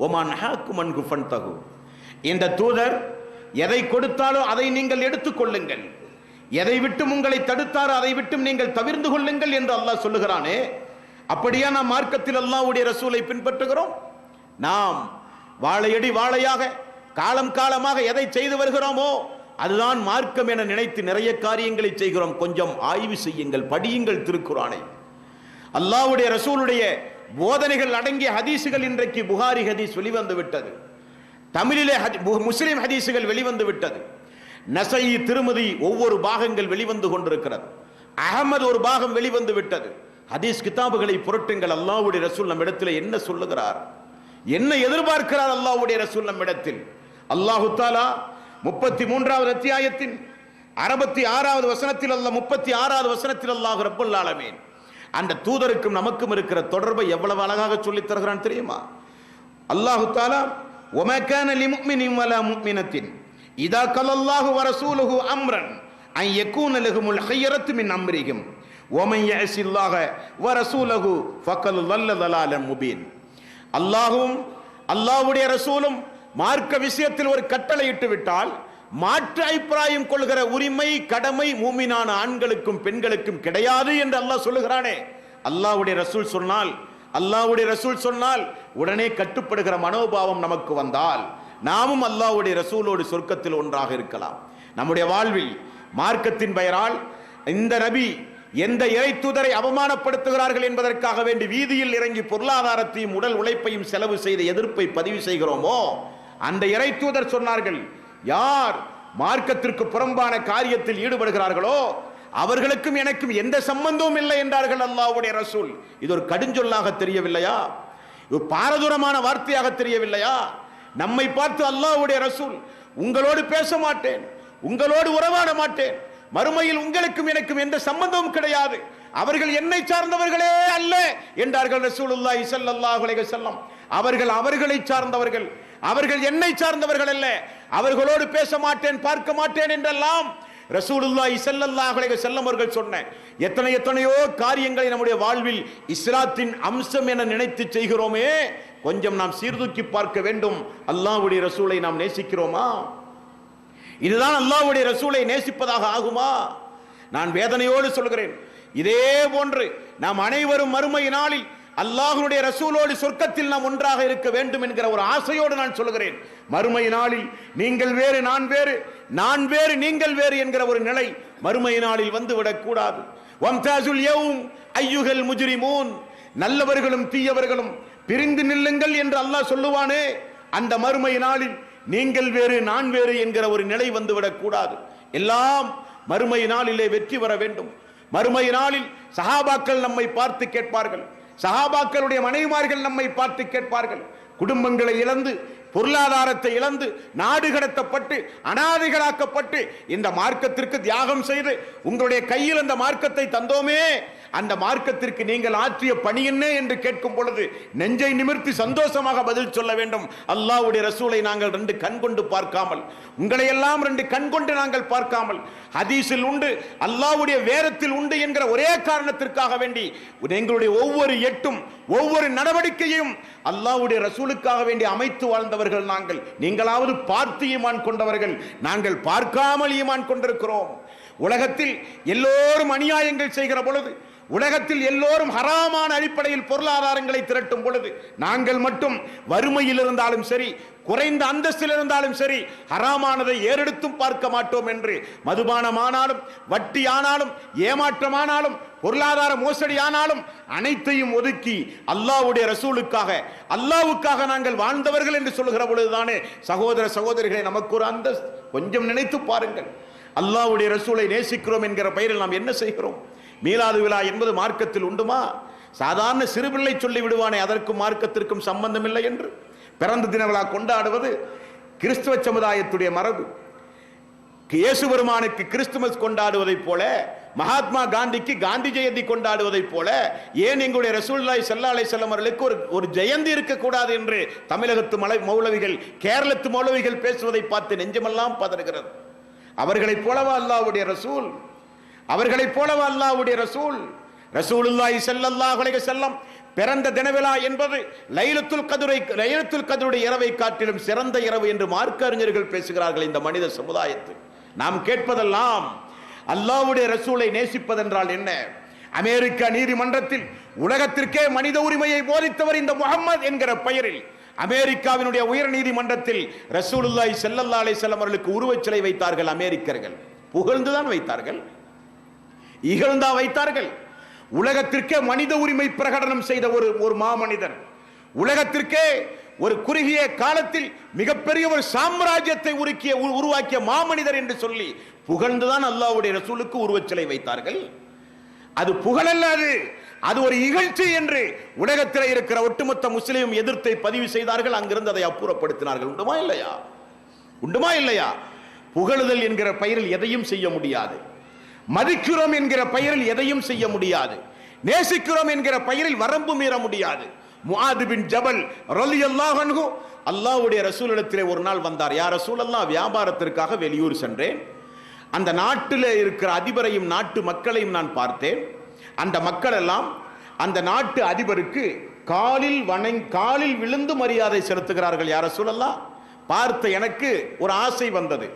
வமா நஹாக்கும் அன்ஹு ஃபன்தஹு. இந்த தூதர் எதை கொடுத்தாலோ அதை நீங்கள் எடுத்துக்கொள்ளுங்கள், எதை விட்டும் உங்களை தடுத்தாரோ அதை விட்டும் நீங்கள் தவிர்ந்து கொள்ளுங்கள் என்று அல்லாஹ் சொல்லுகிறானே. அப்படியா நாம் மார்க்கத்தில் அல்லாஹ்வுடைய ரசூலை பின்பற்றுகிறோம்? நாம் வாழையடி வாழையாக காலம் காலமாக எதை செய்து வருகிறோமோ அதுதான் மார்க்கம் என நினைத்து நிறைய காரியங்களை செய்கிறோம். கொஞ்சம் ஆய்வு செய்யுங்கள், படியுங்கள் திருக்குர்ஆனை. அல்லாஹ்வுடைய ரசூலுடைய போதனைகள் அடங்கிய ஹதீசுகள் இன்றைக்கு புகாரி ஹதீஸ் வெளிவந்து விட்டது, தமிழிலே முஸ்லிம் ஹதீசுகள் வெளிவந்து விட்டது, நஸஈ திருமதி ஒவ்வொரு பாகங்கள் வெளிவந்து கொண்டிருக்கிறது, அஹமது ஒரு பாகம் வெளிவந்து விட்டது. ஹதீஸ் கிதாபுகளை புரட்டுங்கள். அல்லாஹ்வுடைய ரசூல் நம்மிடத்தில் என்ன சொல்லுகிறார், என்ன எதிர்பார்க்கிறார் அல்லாஹ்வுடைய ரசூல் நம்மிடத்தில்? அல்லாஹு தஆலா 33வது அத்தியாயத்தின் 66வது வசனத்தில் அல்லாஹ் 36வது வசனத்தில் அல்லாஹ் ரப்பல் ஆலமீன் அந்த தூதருக்கும் நமக்கும் இருக்கிற தொடர்பை எவ்வளவு அழகாக சொல்லித் தருகிறான் தெரியுமா? அல்லாஹு தஆலா வமா கான லிமுஃமினின் வலா முஃமினத்தின் இதா கலல்லாஹு வ ரசூலுஹு அம்ரன் அன் யகூன லஹுமுல் ஹியரத்து மின் அம்ரிஹிம் வமன் யஅஸில்லாஹ வ ரசூலுஹு ஃபக்கல் ضل ضلالا முபீன். அல்லாஹ்வும் அல்லாஹ்வுடைய ரசூலும் மார்க்க விஷயத்தில் ஒரு கட்டளை இட்டு விட்டால் மாற்று அபிப்பிராயம் கொள்கிற உரிமை கடமை மூமினான ஆண்களுக்கும் பெண்களுக்கும் கிடையாது என்று அல்லாஹ் சொல்லுகிறானே. அல்லாஹ்வுடைய ரசூல் சொன்னால் உடனே கட்டுப்படுகிற மனோபாவம் நமக்கு வந்தால் நாமும் அல்லாஹ்வுடைய ரசூலோடு சொர்க்கத்தில் ஒன்றாக இருக்கலாம். நம்முடைய வாழ்வில் மார்க்கத்தின் பெயரால் இந்த நபி எந்த இறை தூதரை அவமானப்படுத்துகிறார்கள் என்பதற்காக வேண்டி வீதியில் இறங்கி பொருளாதாரத்தையும் உடல் உழைப்பையும் செலவு செய்த எதிர்ப்பை பதிவு செய்கிறோமோ அந்த இறை தூதர் சொன்னார்கள், யார் மார்க்கத்திற்கு புறம்பான காரியத்தில் ஈடுபடுகிறார்களோ அவர்களுக்கும் எனக்கும் எந்த சம்பந்தமும் இல்லை என்றார்கள் அல்லாஹ்வுடைய ரசூல். இது ஒரு கடுஞ்சொல்லாக தெரியவில்லையா? இது பாரதூரமான வார்த்தையாக தெரியவில்லையா? நம்மை பார்த்து அல்லாஹ்வுடைய ரசூல் உங்களோடு பேச மாட்டேன், உங்களோடு உறவாட மாட்டேன், மறுமையில் உங்களுக்கும் எனக்கும் எந்த சம்பந்தமும் கிடையாது, அவர்கள் என்னை சார்ந்தவர்களே அல்ல என்றார்கள் ரசூலுல்லாஹி ஸல்லல்லாஹு அலைஹி வஸல்லம். அவர்களை சார்ந்தவர்கள், அவர்கள் என்னை சார்ந்தவர்கள் அல்ல, அவர்களோடு பேச மாட்டேன் பார்க்க மாட்டேன் என்றெல்லாம் ரசூலுல்லாஹி ஸல்லல்லாஹு அலைஹி வஸல்லம் அவர்கள் சொன்ன எத்தனையோ காரியங்களை நம்முடைய வாழ்வில் இஸ்லாத்தின் அம்சம் என நினைத்து செய்கிறோமே, கொஞ்சம் நாம் சீர்தூக்கி பார்க்க வேண்டும். அல்லாஹ்வுடைய ரசூலை நாம் நேசிக்கிறோமா? இதுதான் அல்லாஹ்வுடைய ரசூலை நேசிப்பதாக ஆகுமா? நான் வேதனையோடு சொல்கிறேன், இதே போன்று நாம் அனைவரும் மறுமை நாளில் அல்லாஹ்வுடைய ரசூலோடு சொர்க்கத்தில் நாம் ஒன்றாக இருக்க வேண்டும் என்கிற ஒரு ஆசையோடு நான் சொல்கிறேன். மறுமை நாளில் நீங்கள் வேறு நான் வேறு, நான் வேறு நீங்கள் வேறு என்கிற ஒரு நிலை மறுமை நாளில் வந்துவிடக் கூடாது. வம்தாசுல் யௌம் அய்யுஹல் முஜ்ரிமூன், நல்லவர்களும் தீயவர்களும் பிரிந்து நில்லுங்கள் என்று அல்லாஹ் சொல்லுவானே, அந்த மறுமை நாளில் நீங்கள் வேறு நான் வேறு என்கிற ஒரு நிலை வந்துவிடக் கூடாது. எல்லாம் மறுமை நாளிலே வெற்றி பெற வேண்டும். மறுமை நாளில் சஹாபாக்கள் நம்மை பார்த்து கேட்பார்கள், சஹாபாக்களுடைய மனைவிமார்கள் நம்மை பார்த்து கேட்பார்கள், குடும்பங்களை இழந்து பொருளாதாரத்தை இழந்து நாடு கடத்தப்பட்டு அனாதைகளாக்கப்பட்டு இந்த மார்க்கத்திற்கு தியாகம் செய்து உங்களுடைய கையில் அந்த மார்க்கத்தை தந்தோமே, அந்த மார்க்கத்திற்கு நீங்கள் ஆற்றிய பணி என்ன என்று கேட்கும் பொழுது நெஞ்சை நிமிர்த்தி சந்தோஷமாக பதில் சொல்ல வேண்டும். அல்லாஹ்வுடைய ரசூலை நாங்கள் ரெண்டு கண் கொண்டு பார்க்காமல், உங்களை எல்லாம் ரெண்டு கண் கொண்டு நாங்கள் பார்க்காமல், ஹதீஸில் உண்டு அல்லாஹ்வுடைய வேதத்தில் உண்டு என்கிற ஒரே காரணத்திற்காக வேண்டி எங்களுடைய ஒவ்வொரு எட்டும் ஒவ்வொரு நடவடிக்கையும் அல்லாஹ்வுடைய ரசூலுக்காக வேண்டி அமைத்து வாழ்ந்தவர்கள் நாங்கள். நீங்களாவது பார்த்து ஈமான் கொண்டவர்கள், நாங்கள் பார்க்காமல் ஈமான் கொண்டிருக்கிறோம். உலகத்தில் எல்லோரும் அநியாயங்கள் செய்கிற பொழுது, உலகத்தில் எல்லோரும் ஹராமான அடிப்படையில் பொருளாதாரங்களை திரட்டும் பொழுது, நாங்கள் மட்டும் வறுமையில் இருந்தாலும் சரி, குறைந்த அந்தஸ்தில் இருந்தாலும் சரி, ஹராமானதை ஏறெடுத்தும் பார்க்க மாட்டோம் என்று மதுபானமானாலும் வட்டி ஆனாலும் ஏமாற்றமானாலும் பொருளாதார மோசடி ஆனாலும் அனைத்தையும் ஒதுக்கி அல்லாஹ்வுடைய ரசூலுக்காக அல்லாஹ்வுக்காக நாங்கள் வாழ்ந்தவர்கள் என்று சொல்லுகிற பொழுதுதானே சகோதர சகோதரிகளை நமக்கு ஒரு அந்தஸ்து. கொஞ்சம் நினைத்து பாருங்கள், அல்லாஹ்வுடைய ரசூலை நேசிக்கிறோம் என்கிற பெயரில் நாம் என்ன செய்கிறோம்? மீலாது விழா என்பது மார்க்கத்தில் உண்டுமா? சாதாரண சிறுபிள்ளை சொல்லி விடுவானே, அதற்கும் மார்க்கத்திற்கும் சம்பந்தம் இல்லை என்று. பிறந்த தின விழா கொண்டாடுவது கிறிஸ்துவ சமுதாயத்துடைய மரபு. இயேசு பெருமானுக்கு கிறிஸ்துமஸ் கொண்டாடுவதைப் போல, மகாத்மா காந்திக்கு காந்தி ஜெயந்தி கொண்டாடுவதைப் போல, ஏன் எங்களுடைய ரசூலுல்லாஹி ஸல்லல்லாஹு அலைஹி வஸல்லம் அவர்களுக்கு ஒரு ஜெயந்தி இருக்கக்கூடாது என்று தமிழகத்து மௌலவிகள் கேரளத்து மௌலவிகள் பேசுவதை பார்த்து நெஞ்சமெல்லாம் பதறுகிறது. அவர்களைப் போலவா அல்லாஹ்வுடைய ரசூல்? அவர்களைப் போலவா அல்லாஹ்வுடைய ரசூல்? ரசூலுல்லாஹி ஸல்லல்லாஹு அலைஹி வஸல்லம் பிறந்த தினவிழா என்பது லைலத்துல் கத்ருடைய இரவை காட்டிலும் சிறந்த இரவு என்று மார்க்க அறிஞர்கள் பேசுகிறார்கள். இந்த மனித சமுதாயத்தில் நாம் கேட்பதெல்லாம் அல்லாஹ்வுடைய ரசூலை நேசிப்பதென்றால் என்ன? அமெரிக்க நீதிமன்றத்தில் உலகத்திற்கே மனித உரிமையை போதித்தவர் இந்த முஹம்மது என்கிற பெயரில் அமெரிக்காவினுடைய உயர் நீதிமன்றத்தில் ரசூலுல்லாஹி ஸல்லல்லாஹு அலைஹி வஸல்லம் அவர்களுக்கு உருவச்சிலை வைத்தார்கள் அமெரிக்கர்கள். புகழ்ந்துதான் வைத்தார்கள், இகழ்ந்தா வைத்தார்கள். உலகத்திற்கே மனித உரிமை பிரகடனம் செய்த ஒரு மாமனிதர், உலகத்திற்கே ஒரு குறுகிய காலத்தில் மிகப்பெரிய ஒரு சாம்ராஜ்யத்தை உருவாக்கிய மாமனிதர் என்று சொல்லி புகழ்ந்துதான் அல்லாஹ்வுடைய ரசூலுக்கு உருவச்சிலை வைத்தார்கள். அது புகழல்ல, அது ஒரு இகழ்ச்சி என்று உலகத்தில் இருக்கிற ஒட்டுமொத்த முஸ்லிம் எதிர்த்தை பதிவு செய்தார்கள். அங்கிருந்து அதை அப்புறப்படுத்தினார்கள். உண்டுமா இல்லையா? உண்டுமா இல்லையா? புகழுதல் என்கிற பெயரில் எதையும் செய்ய முடியாது. மதிக்கிறோம் என்கிற பெயரில் எதையும் செய்ய முடியாது. நேசிக்கிறோம் என்கிற பெயரில் வரம்பு மீற முடியாது. முஆத் பின் ஜபல் ரலியல்லாஹு அன்ஹு அல்லாஹ்வுடைய ரசூலிடத்திலே ஒரு நாள் வந்தார். யா ரசூலல்லாஹ், வியாபாரத்திற்காக வெளியூர் சென்றேன். அந்த நாட்டில் இருக்கிற அதிபரையும் நாட்டு மக்களையும் நான் பார்த்தேன். அந்த மக்கள் எல்லாம் அந்த நாட்டு அதிபருக்கு காலில் விழுந்து மரியாதை செலுத்துகிறார்கள். யா ரசூலல்லாஹ், பார்த்த எனக்கு ஒரு ஆசை வந்தது.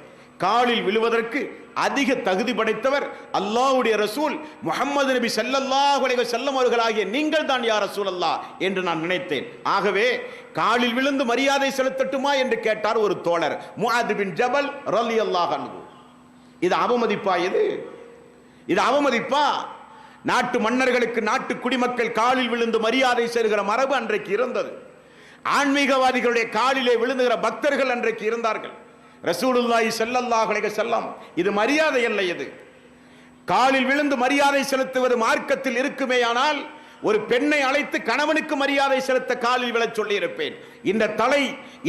காலில் விழுவதற்கு அதிக தகுதி படைத்தவர் அல்லாஹ்வுடைய ரசூல் முஹம்மது நபி ஸல்லல்லாஹு அலைஹி வஸல்லம் அவர்களாகிய நீங்கள் தான் யா ரசூலல்லாஹ் என்று நான் நினைத்தேன். ஆகவே காலில் விழுந்து மரியாதை செலுத்தட்டுமா என்று கேட்டார் ஒரு தோழர், முஆத் பின் ஜபல் ரலியல்லாஹு அன்ஹு. இது அவமதிப்பா? இது அவமதிப்பா? நாட்டு மன்னர்களுக்கு நாட்டு குடிமக்கள் காலில் விழுந்து மரியாதை செய்கிற மரபு அன்றைக்கு இருந்தது. ஆன்மீகவாதிகளுடைய காலிலே விழுந்துகிற பக்தர்கள் அன்றைக்கு இருந்தார்கள். ரசூலுல்லாஹி ஸல்லல்லாஹு அலைஹி வஸல்லம், இது மரியாதை அல்ல. இது காலில் விழுந்து மரியாதை செலுத்துவது மார்க்கத்தில் இருக்குமேயானால் ஒரு பெண்ணை அழைத்து கணவனுக்கு மரியாதை செலுத்த காலில் விழச் சொல்லி இருப்பேன். இந்த தலை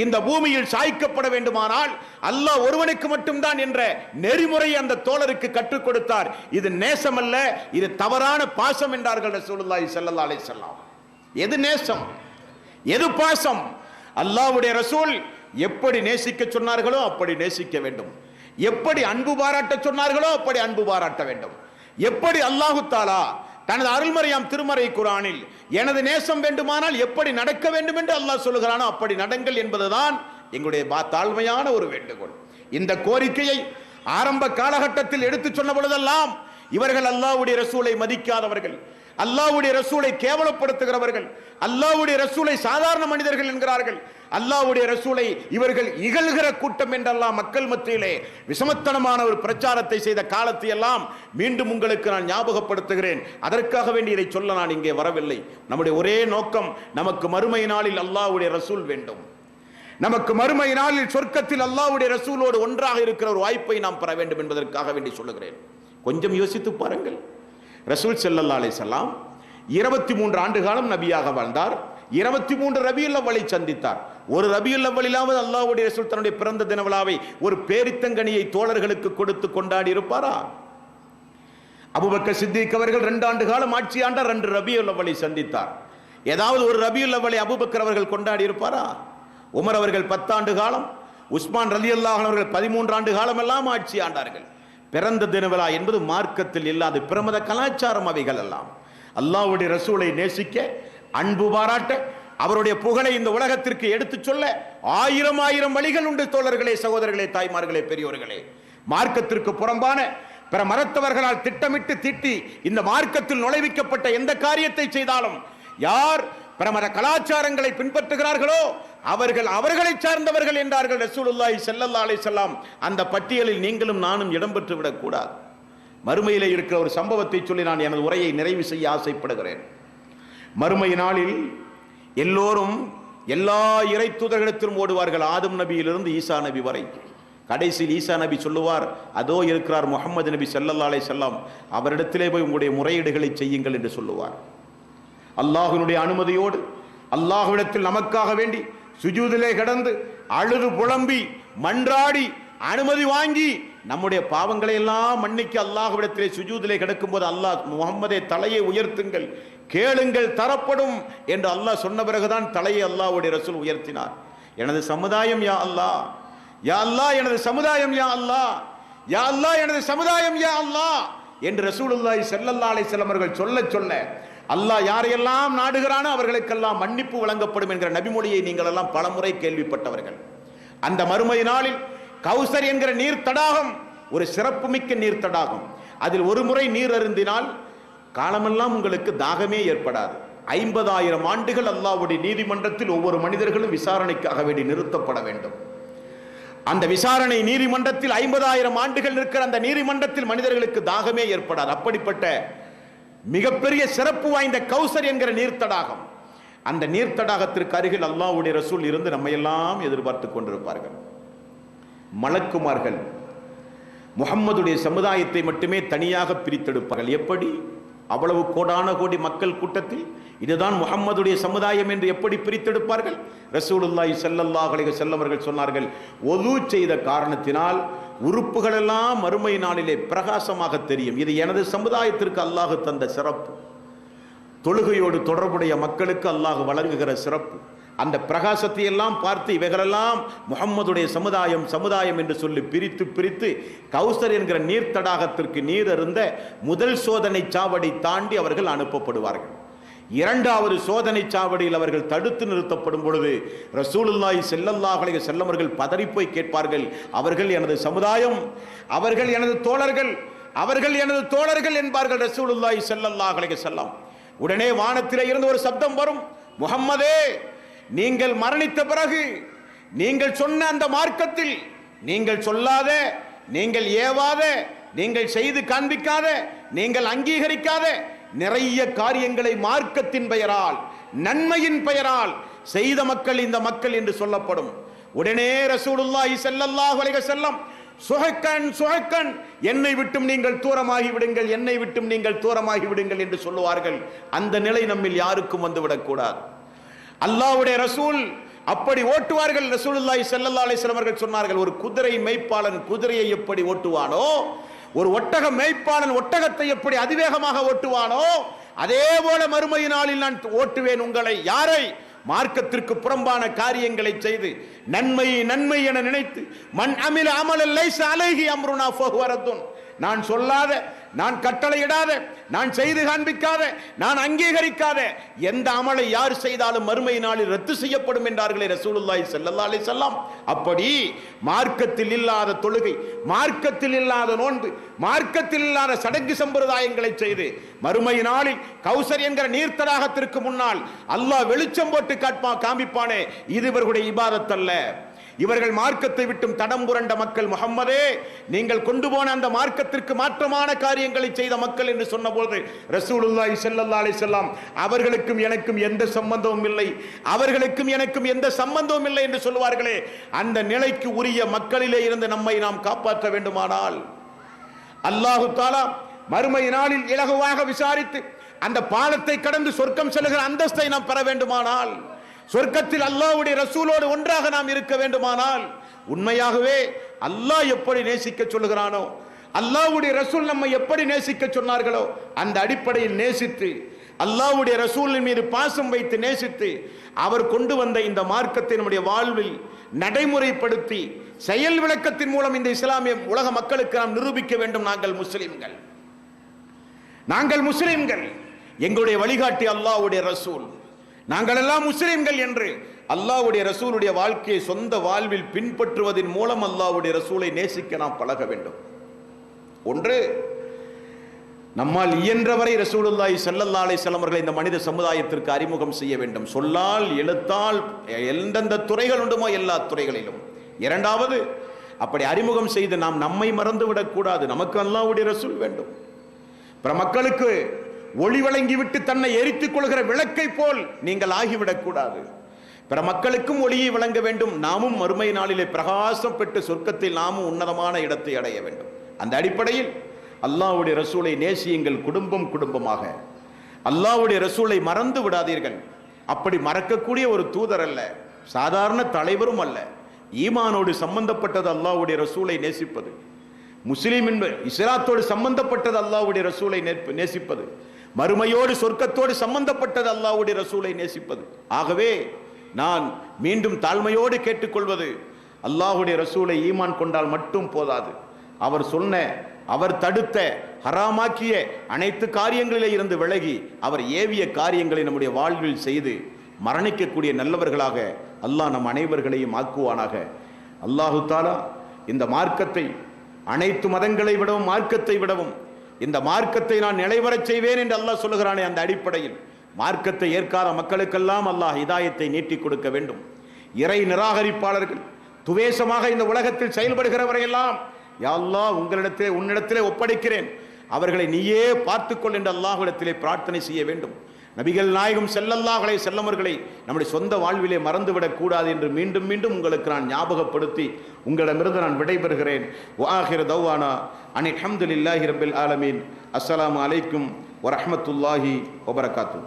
இந்த பூமியில் சாய்க்கப்பட வேண்டுமானால் அல்லாஹ் ஒருவனுக்கு மட்டும்தான் என்ற நெறிமுறை அந்த தோழருக்கு கற்றுக் கொடுத்தார். இது நேசம் அல்ல, இது தவறான பாசம் என்றார்கள் ரசூலுல்லாஹி ஸல்லல்லாஹு அலைஹி வஸல்லம். எது நேசம், எது பாசம்? அல்லாஹ்வுடைய ரசூல் எப்படி நேசிக்க சொன்னார்களோ அப்படி நேசிக்க வேண்டும். எப்படி அன்பு பாராட்ட சொன்னார்களோ அப்படி அன்பு பாராட்ட வேண்டும். எப்படி அல்லாஹு தஆலா தனது அருள்மறையாம் திருமறை குர்ஆனில் எனது நேசம் வேண்டுமானால் எப்படி நடக்க வேண்டும் என்று அல்லாஹ் சொல்லுகிறானோ அப்படி நடங்கள் என்பதுதான் எங்களுடைய தாழ்மையான ஒரு வேண்டுகோள். இந்த கோரிக்கையை ஆரம்ப காலகட்டத்தில் எடுத்து சொன்ன பொழுதெல்லாம் இவர்கள் அல்லாஹ்வுடைய ரசூலை மதிக்காதவர்கள், அல்லாஹ்வுடைய ரசூலை கேவலப்படுத்துகிறவர்கள், அல்லாஹ்வுடைய ரசூலை சாதாரண மனிதர்கள் என்கிறார்கள். அல்லாஹ்வுடைய ரசூலை இவர்கள் இகழ்கிற கூட்டம் என்றெல்லாம் மக்கள் மத்தியிலே விஷமத்தனமான ஒரு பிரச்சாரத்தை செய்த காலத்தை எல்லாம் மீண்டும் உங்களுக்கு நான் ஞாபகப்படுத்துகிறேன். அதற்காக வேண்டி இதை சொல்ல நான் இங்கே வரவில்லை. நம்முடைய ஒரே நோக்கம், நமக்கு மறுமை நாளில் அல்லாஹ்வுடைய ரசூல் வேண்டும். நமக்கு மறுமை நாளில் சொர்க்கத்தில் அல்லாஹ்வுடைய ரசூலோடு ஒன்றாக இருக்கிற ஒரு வாய்ப்பை நாம் பெற வேண்டும் என்பதற்காக வேண்டி சொல்லுகிறேன். கொஞ்சம் யோசித்து பாருங்கள். ரசூல் ஸல்லல்லாஹு அலைஹி வஸல்லம் 23 ஆண்டு காலம் நபியாக வாழ்ந்தார். 23 ரபியுல் அவ்வலை சந்தித்தார். ஒரு ரபியுல் அவ்வலிலாவது அல்லாஹ்வுடைய ரசூல் தன்னுடைய பிறந்த தின விழாவை ஒரு பேரித்தங்கனியை தோழர்களுக்கு கொடுத்து கொண்டாடி இருப்பாரா? அபூபக்கர் சித்திக் அவர்கள் 2 ஆண்டு காலம் ஆட்சி ஆண்டார். 2 ரபியுல் அவ்வலை சந்தித்தார். ஏதாவது ஒரு ரபியுல் அவ்வலை அபூபக்கர் அவர்கள் கொண்டாடி இருப்பாரா? உமர் அவர்கள் 10 ஆண்டு காலம், உஸ்மான் ரலியல்லாஹு அன்ஹு அவர்கள் 13 ஆண்டு காலம் எல்லாம் ஆட்சி ஆண்டார்கள். பிறந்த தின விழா என்பது மார்க்கத்தில் இல்லாத பிரமத கலாச்சாரம் அவைகள் எல்லாம். அல்லாஹ்வுடைய ரசூலை நேசிக்க, அன்பு பாராட்ட, அவருடைய புகழை இந்த உலகத்திற்கு எடுத்துச் சொல்ல ஆயிரம் வழிகள் உண்டு தோழர்களே, சகோதரர்களே, தாய்மார்களே, பெரியோர்களே. மார்க்கத்திற்கு புறம்பான பிற மரத்தவர்களால் திட்டமிட்டு தீட்டி இந்த மார்க்கத்தில் நுழைவிக்கப்பட்ட எந்த காரியத்தை செய்தாலும் யார் பிரமத கலாச்சாரங்களை பின்பற்றுகிறார்களோ அவர்களை சார்ந்தவர்கள் என்றார்கள் ரசூலுல்லாஹி ஸல்லல்லாஹு அலைஹி வஸல்லம். அந்த பட்டியலில் நீங்களும் நானும் இடம்பெற்று விடக்கூடாது. மறுமையிலே இருக்கிற ஒரு சம்பவத்தை சொல்லி நான் எனது உரையை நிறைவு செய்ய ஆசைப்படுகிறேன். மறுமை நாளில் எல்லோரும் எல்லா இறை தூதர்களிடத்திலும் ஓடுவார்கள், ஆதம் நபியிலிருந்து ஈசா நபி வரை. கடைசியில் ஈசா நபி சொல்லுவார், அதோ இருக்கிறார் முஹம்மது நபி ஸல்லல்லாஹு அலைஹி வஸல்லம், அவரிடத்திலே போய் உங்களுடைய முறையீடுகளை செய்யுங்கள் என்று சொல்லுவார். அல்லாஹ்வினுடைய அனுமதியோடு அல்லாஹ்விடத்தில் நமக்காக வேண்டி சுஜூதிலே கிடந்து அழுது புலம்பி மன்றாடி அனுமதி வாங்கி நம்முடைய பாவங்களை எல்லாம் மன்னிக்க அல்லாஹ்விடத்திலே சுஜூதிலே கிடக்கும் போது அல்லாஹ், முஹம்மதே தலையை உயர்த்துங்கள், கேளுங்கள் தரப்படும் என்று அல்லாஹ் சொன்ன பிறகுதான் தலையை அல்லாஹ்வுடைய ரசூல் உயர்த்தினார். எனது சமுதாயம் யா அல்லாஹ், யா அல்லாஹ் எனது சமுதாயம், யா அல்லாஹ், யா அல்லாஹ் எனது சமுதாயம், யா அல்லாஹ் என்று ரசூலுல்லாஹி ஸல்லல்லாஹு அலைஹி வஸல்லம் அவர்கள் சொல்ல அல்லாஹ் யாரையெல்லாம் நாடுகிறானோ அவர்களுக்கெல்லாம் மன்னிப்பு வழங்கப்படும் என்கிற நபிமொழியை நீங்கள் எல்லாம் பலமுறை கேள்விப்பட்டவர்கள். அந்த மறுமை நாளில் கௌசர் என்கிற நீர் தடாகம் ஒரு சிறப்புமிக்க நீர் தடாகம். அதில் ஒரு முறை நீர் அருந்தினால் காலமெல்லாம் உங்களுக்கு தாகமே ஏற்படாது. 50,000 ஆண்டுகள் அல்லாஹ்வுடைய நீதிமன்றத்தில் ஒவ்வொரு மனிதர்களும் விசாரணைக்காக வேண்டி நிறுத்தப்பட வேண்டும். அந்த விசாரணை நீதிமன்றத்தில் 50,000 ஆண்டுகள் இருக்கிற அந்த நீதிமன்றத்தில் மனிதர்களுக்கு தாகமே ஏற்படாது. அப்படிப்பட்ட மிகப்பெரிய சிறப்பு வாய்ந்த கௌசர் என்கிற நீர்த்தடாகம், அந்த நீர்த்தடாகத்திற்கு அருகில் அல்லாஹ்வுடைய ரசூல் இருந்து நம்மையெல்லாம் எதிர்பார்த்து கொண்டிருப்பார்கள். மலக்குமார்கள் முஹம்மதுடைய சமுதாயத்தை மட்டுமே தனியாக பிரித்தெடுப்பார்கள். எப்படி? அவ்வளவு கோடான கோடி மக்கள் கூட்டத்தில் இதுதான் முஹம்மதுடைய சமுதாயம் என்று எப்படி பிரித்தெடுப்பார்கள்? ரசூலுல்லாஹி ஸல்லல்லாஹு அலைஹி வஸல்லம் அவர்கள் சொன்னார்கள், ஒது செய்த காரணத்தினால் உறுப்புகள் எல்லாம் மறுமை நாளிலே பிரகாசமாக தெரியும். இது எனது சமுதாயத்திற்கு அல்லாஹ் தந்த சிறப்பு. தொழுகையோடு தொடர்புடைய மக்களுக்கு அல்லாஹ் வழங்குகிற சிறப்பு. அந்த பிரகாசத்தை எல்லாம் பார்த்து இவைகளெல்லாம் முஹம்மதுடைய சமுதாயம் என்று சொல்லி பிரித்து கௌசர் என்கிற நீர் தடாகத்திற்கு நீர் அருந்த முதல் சோதனை சாவடி தாண்டி அவர்கள் அனுப்பப்படுவார்கள். இரண்டாவது சோதனை சாவடியில் அவர்கள் தடுத்து நிறுத்தப்படும் பொழுது ரசூலுல்லாஹி ஸல்லல்லாஹு அலைஹி வஸல்லம் அவர்கள் பதறி போய் கேட்பார்கள், அவர்கள் எனது சமுதாயம், அவர்கள் எனது தோழர்கள், அவர்கள் எனது தோழர்கள் என்பார்கள் ரசூலுல்லாஹி ஸல்லல்லாஹு அலைஹி வஸல்லம். உடனே வானத்திலே இருந்து ஒரு சப்தம் வரும், முஹம்மதே, நீங்கள் மரணித்த பிறகு நீங்கள் சொன்ன அந்த மார்க்கத்தில் நீங்கள் சொல்லாத, நீங்கள் ஏவாத, நீங்கள் செய்து காண்பிக்காத, நீங்கள் அங்கீகரிக்காத நிறைய காரியங்களை மார்க்கத்தின் பெயரால், நன்மையின் பெயரால் செய்த மக்கள் இந்த மக்கள் என்று சொல்லப்படும். உடனே ரசூலுல்லாஹி ஸல்லல்லாஹு அலைஹி வஸல்லம் சுஹக்கன், என்னை விட்டும் நீங்கள் தூரமாகி விடுங்கள், என்னை விட்டும் நீங்கள் தூரமாகி விடுங்கள் என்று சொல்லுவார்கள். அந்த நிலை நம்மில் யாருக்கும் வந்துவிடக் கூடாது. அல்லாஹ்வுடைய ரசூல் அப்படி ஓட்டுவார்கள். ரசூலுல்லாஹி ஸல்லல்லாஹு அலைஹி வஸல்லம் அவர்கள் சொன்னார்கள், ஒரு குதிரை மேய்ப்பாளன் குதிரையை எப்படி ஓட்டுவானோ, ஒரு ஒட்டக மேய்ப்பாளன் ஒட்டகத்தை எப்படி அதிவேகமாக ஓட்டுவானோ, அதே போல மறுமை நாளில் நான் ஓட்டுவேன் உங்களை. யாரை? மார்க்கத்திற்கு புறம்பான காரியங்களை செய்து நன்மை நன்மை என நினைத்து மன் அமில அமலன் லைஸ அலைஹி அம்ருனா ஃபஹுவ ரத்துன், நான் சொல்லாத, நான் கட்டளையிடாத, நான் செய்து காண்பிக்காத, நான் அங்கீகரிக்காத எந்த அமலை யார் செய்தாலும் மறுமை நாளில் ரத்து செய்யப்படும் என்றார்களே ரசூலுல்லாஹி ஸல்லல்லாஹு அலைஹி வஸல்லம். அப்படி மார்க்கத்தில் இல்லாத தொழுகை, மார்க்கத்தில் இல்லாத நோன்பு, மார்க்கத்தில் இல்லாத சடங்கு சம்பிரதாயங்களை செய்து மறுமை நாளில் கௌசர் என்கிற நீர்த்தடாகத்திற்கு முன்னால் அல்லாஹ் வெளிச்சம் போட்டு காண்பிப்பானே, இது இவர்களுடைய இபாதத் அல்ல. இவர்கள் மார்க்கத்தை விட்டும் தடம் புரண்ட மக்கள். முஹம்மதே, நீங்கள் கொண்டு போன அந்த மார்க்கத்திற்கு மாற்றமான காரியங்களை செய்த மக்கள் என்று சொன்னபோது ரசூலுல்லாஹி ஸல்லல்லாஹு அலைஹி வஸல்லம் அவர்களுக்கும் எனக்கும் எந்த சம்பந்தமும் இல்லை, அவர்களுக்கும் எனக்கும் எந்த சம்பந்தமும் இல்லை என்று சொல்வார்களே, அந்த நிலைக்கு உரிய மக்களிலே இருந்து நம்மை நாம் காப்பாற்ற வேண்டுமானால் அல்லாஹு தஆலா மறுமை நாளில் இலகுவாக விசாரித்து அந்த பாலத்தை கடந்து சொர்க்கம் செல்லுகிற அந்தஸ்தை நாம் பெற வேண்டுமானால், சொர்க்கத்தில் அல்லாஹ்வுடைய ரசூலோடு ஒன்றாக நாம் இருக்க வேண்டுமானால், உண்மையாகவே அல்லாஹ் எப்படி நேசிக்க சொல்லுகிறானோ, அல்லாஹ்வுடைய ரசூல் நம்மை எப்படி நேசிக்க சொன்னார்களோ அந்த அடிப்படையில் நேசித்து, அல்லாஹ்வுடைய ரசூலின் மீது பாசம் வைத்து நேசித்து, அவர் கொண்டு வந்த இந்த மார்க்கத்தை நம்முடைய வாழ்வில் நடைமுறைப்படுத்தி செயல் விளக்கத்தின் மூலம் இந்த இஸ்லாமிய உலக மக்களுக்கு நாம் நிரூபிக்க வேண்டும். நாங்கள் முஸ்லிம்கள், எங்களுடைய வழிகாட்டி அல்லாஹ்வுடைய ரசூல், நாங்கள் எல்லாம் முஸ்லிம்கள் என்று அல்லாஹ்வுடைய ரசூலுடைய வாழ்க்கையை சொந்த வாழ்வில் பின்பற்றுவதன் மூலம் அல்லாஹ்வுடைய ரசூலை நேசிக்க நாம் பழக வேண்டும். ஒன்று, நம்மால் இயன்றவரை ரசூலுல்லாஹி ஸல்லல்லாஹு அலைஹி வஸல்லம் அவர்களை இந்த மனித சமுதாயத்திற்கு அறிமுகம் செய்ய வேண்டும். சொல்லால், எழுத்தால், எந்தெந்த துறைகள் உண்டுமோ எல்லா துறைகளிலும். இரண்டாவது, அப்படி அறிமுகம் செய்து நாம் நம்மை மறந்து விடக்கூடாது. நமக்கு அல்லாஹ்வுடைய ரசூல் வேண்டும். பிற மக்களுக்கு ஒளி வழங்கிவிட்டு தன்னை எரித்துக் கொள்கிற விளக்கை போல் நீங்கள் ஆகிவிடக்கூடாது. பிற மக்களுக்கும் ஒளியை வழங்க வேண்டும். நாமும் மறுமை நாளிலே பிரகாசம் பெற்று சொர்க்கத்தில் நாமும் உன்னதமான இடத்தை அடைய வேண்டும். அந்த அடிப்படையில் அல்லாஹ்வுடைய ரசூலை நேசியுங்கள். குடும்பமாக அல்லாஹ்வுடைய ரசூலை மறந்து விடாதீர்கள். அப்படி மறக்கக்கூடிய ஒரு தூதர் அல்ல, சாதாரண தலைவரும் அல்ல. ஈமானோடு சம்பந்தப்பட்டது அல்லாஹ்வுடைய ரசூலை நேசிப்பது. முஸ்லிம் என்பது இஸ்லாத்தோடு சம்பந்தப்பட்டது அல்லாஹ்வுடைய ரசூலை நேசிப்பது. மறுமையோடு சொர்க்கத்தோடு சம்பந்தப்பட்டது அல்லாஹ்வுடைய ரசூலை நேசிப்பது. ஆகவே நான் மீண்டும் தாழ்மையோடு கேட்டுக்கொள்வது, அல்லாஹ்வுடைய ரசூலை ஈமான் கொண்டால் மட்டும் போதாது. அவர் சொன்ன, அவர் தடுத்த, ஹராமாக்கிய அனைத்து காரியங்களிலே இருந்து விலகி அவர் ஏவிய காரியங்களை நம்முடைய வாழ்வில் செய்து மரணிக்கக்கூடிய நல்லவர்களாக அல்லாஹ் நம் அனைவர்களையும் ஆக்குவானாக. அல்லாஹு தஆலா இந்த மார்க்கத்தை அனைத்து மதங்களை விடவும், மார்க்கத்தை விடவும், இந்த மார்க்கத்தை நான் நிலைவரச் செய்வேன் என்று அல்லாஹ் சொல்லுகிறானே, அந்த அடிப்படையில் மார்க்கத்தை ஏற்காத மக்களுக்கெல்லாம் அல்லாஹ் ஹிதாயத்தை நீட்டி கொடுக்க வேண்டும். இறை நிராகரிப்பாளர்கள் துவேஷமாக இந்த உலகத்தில் செயல்படுகிறவரையெல்லாம் யா அல்லாஹ் உன்னிடத்திலே ஒப்படைக்கிறேன், அவர்களை நீயே பார்த்துக்கொள் என்று அல்லாஹ்விடத்திலே பிரார்த்தனை செய்ய வேண்டும். நபிகள் நாயகம் ஸல்லல்லாஹு அலைஹி வஸல்லம் அவர்களை நம்முடைய சொந்த வாழ்விலே மறந்துவிடக் கூடாது என்று மீண்டும் மீண்டும் உங்களுக்கு நான் ஞாபகப்படுத்தி உங்களிடமிருந்து நான் விடைபெறுகிறேன். வஆகிரு தவ்வானா அனில் ஹம்துலில்லாஹி ரப்பில் ஆலமீன். அஸ்ஸலாமு அலைக்கும் வரஹ்மத்துல்லாஹி வபரகாத்துஹு.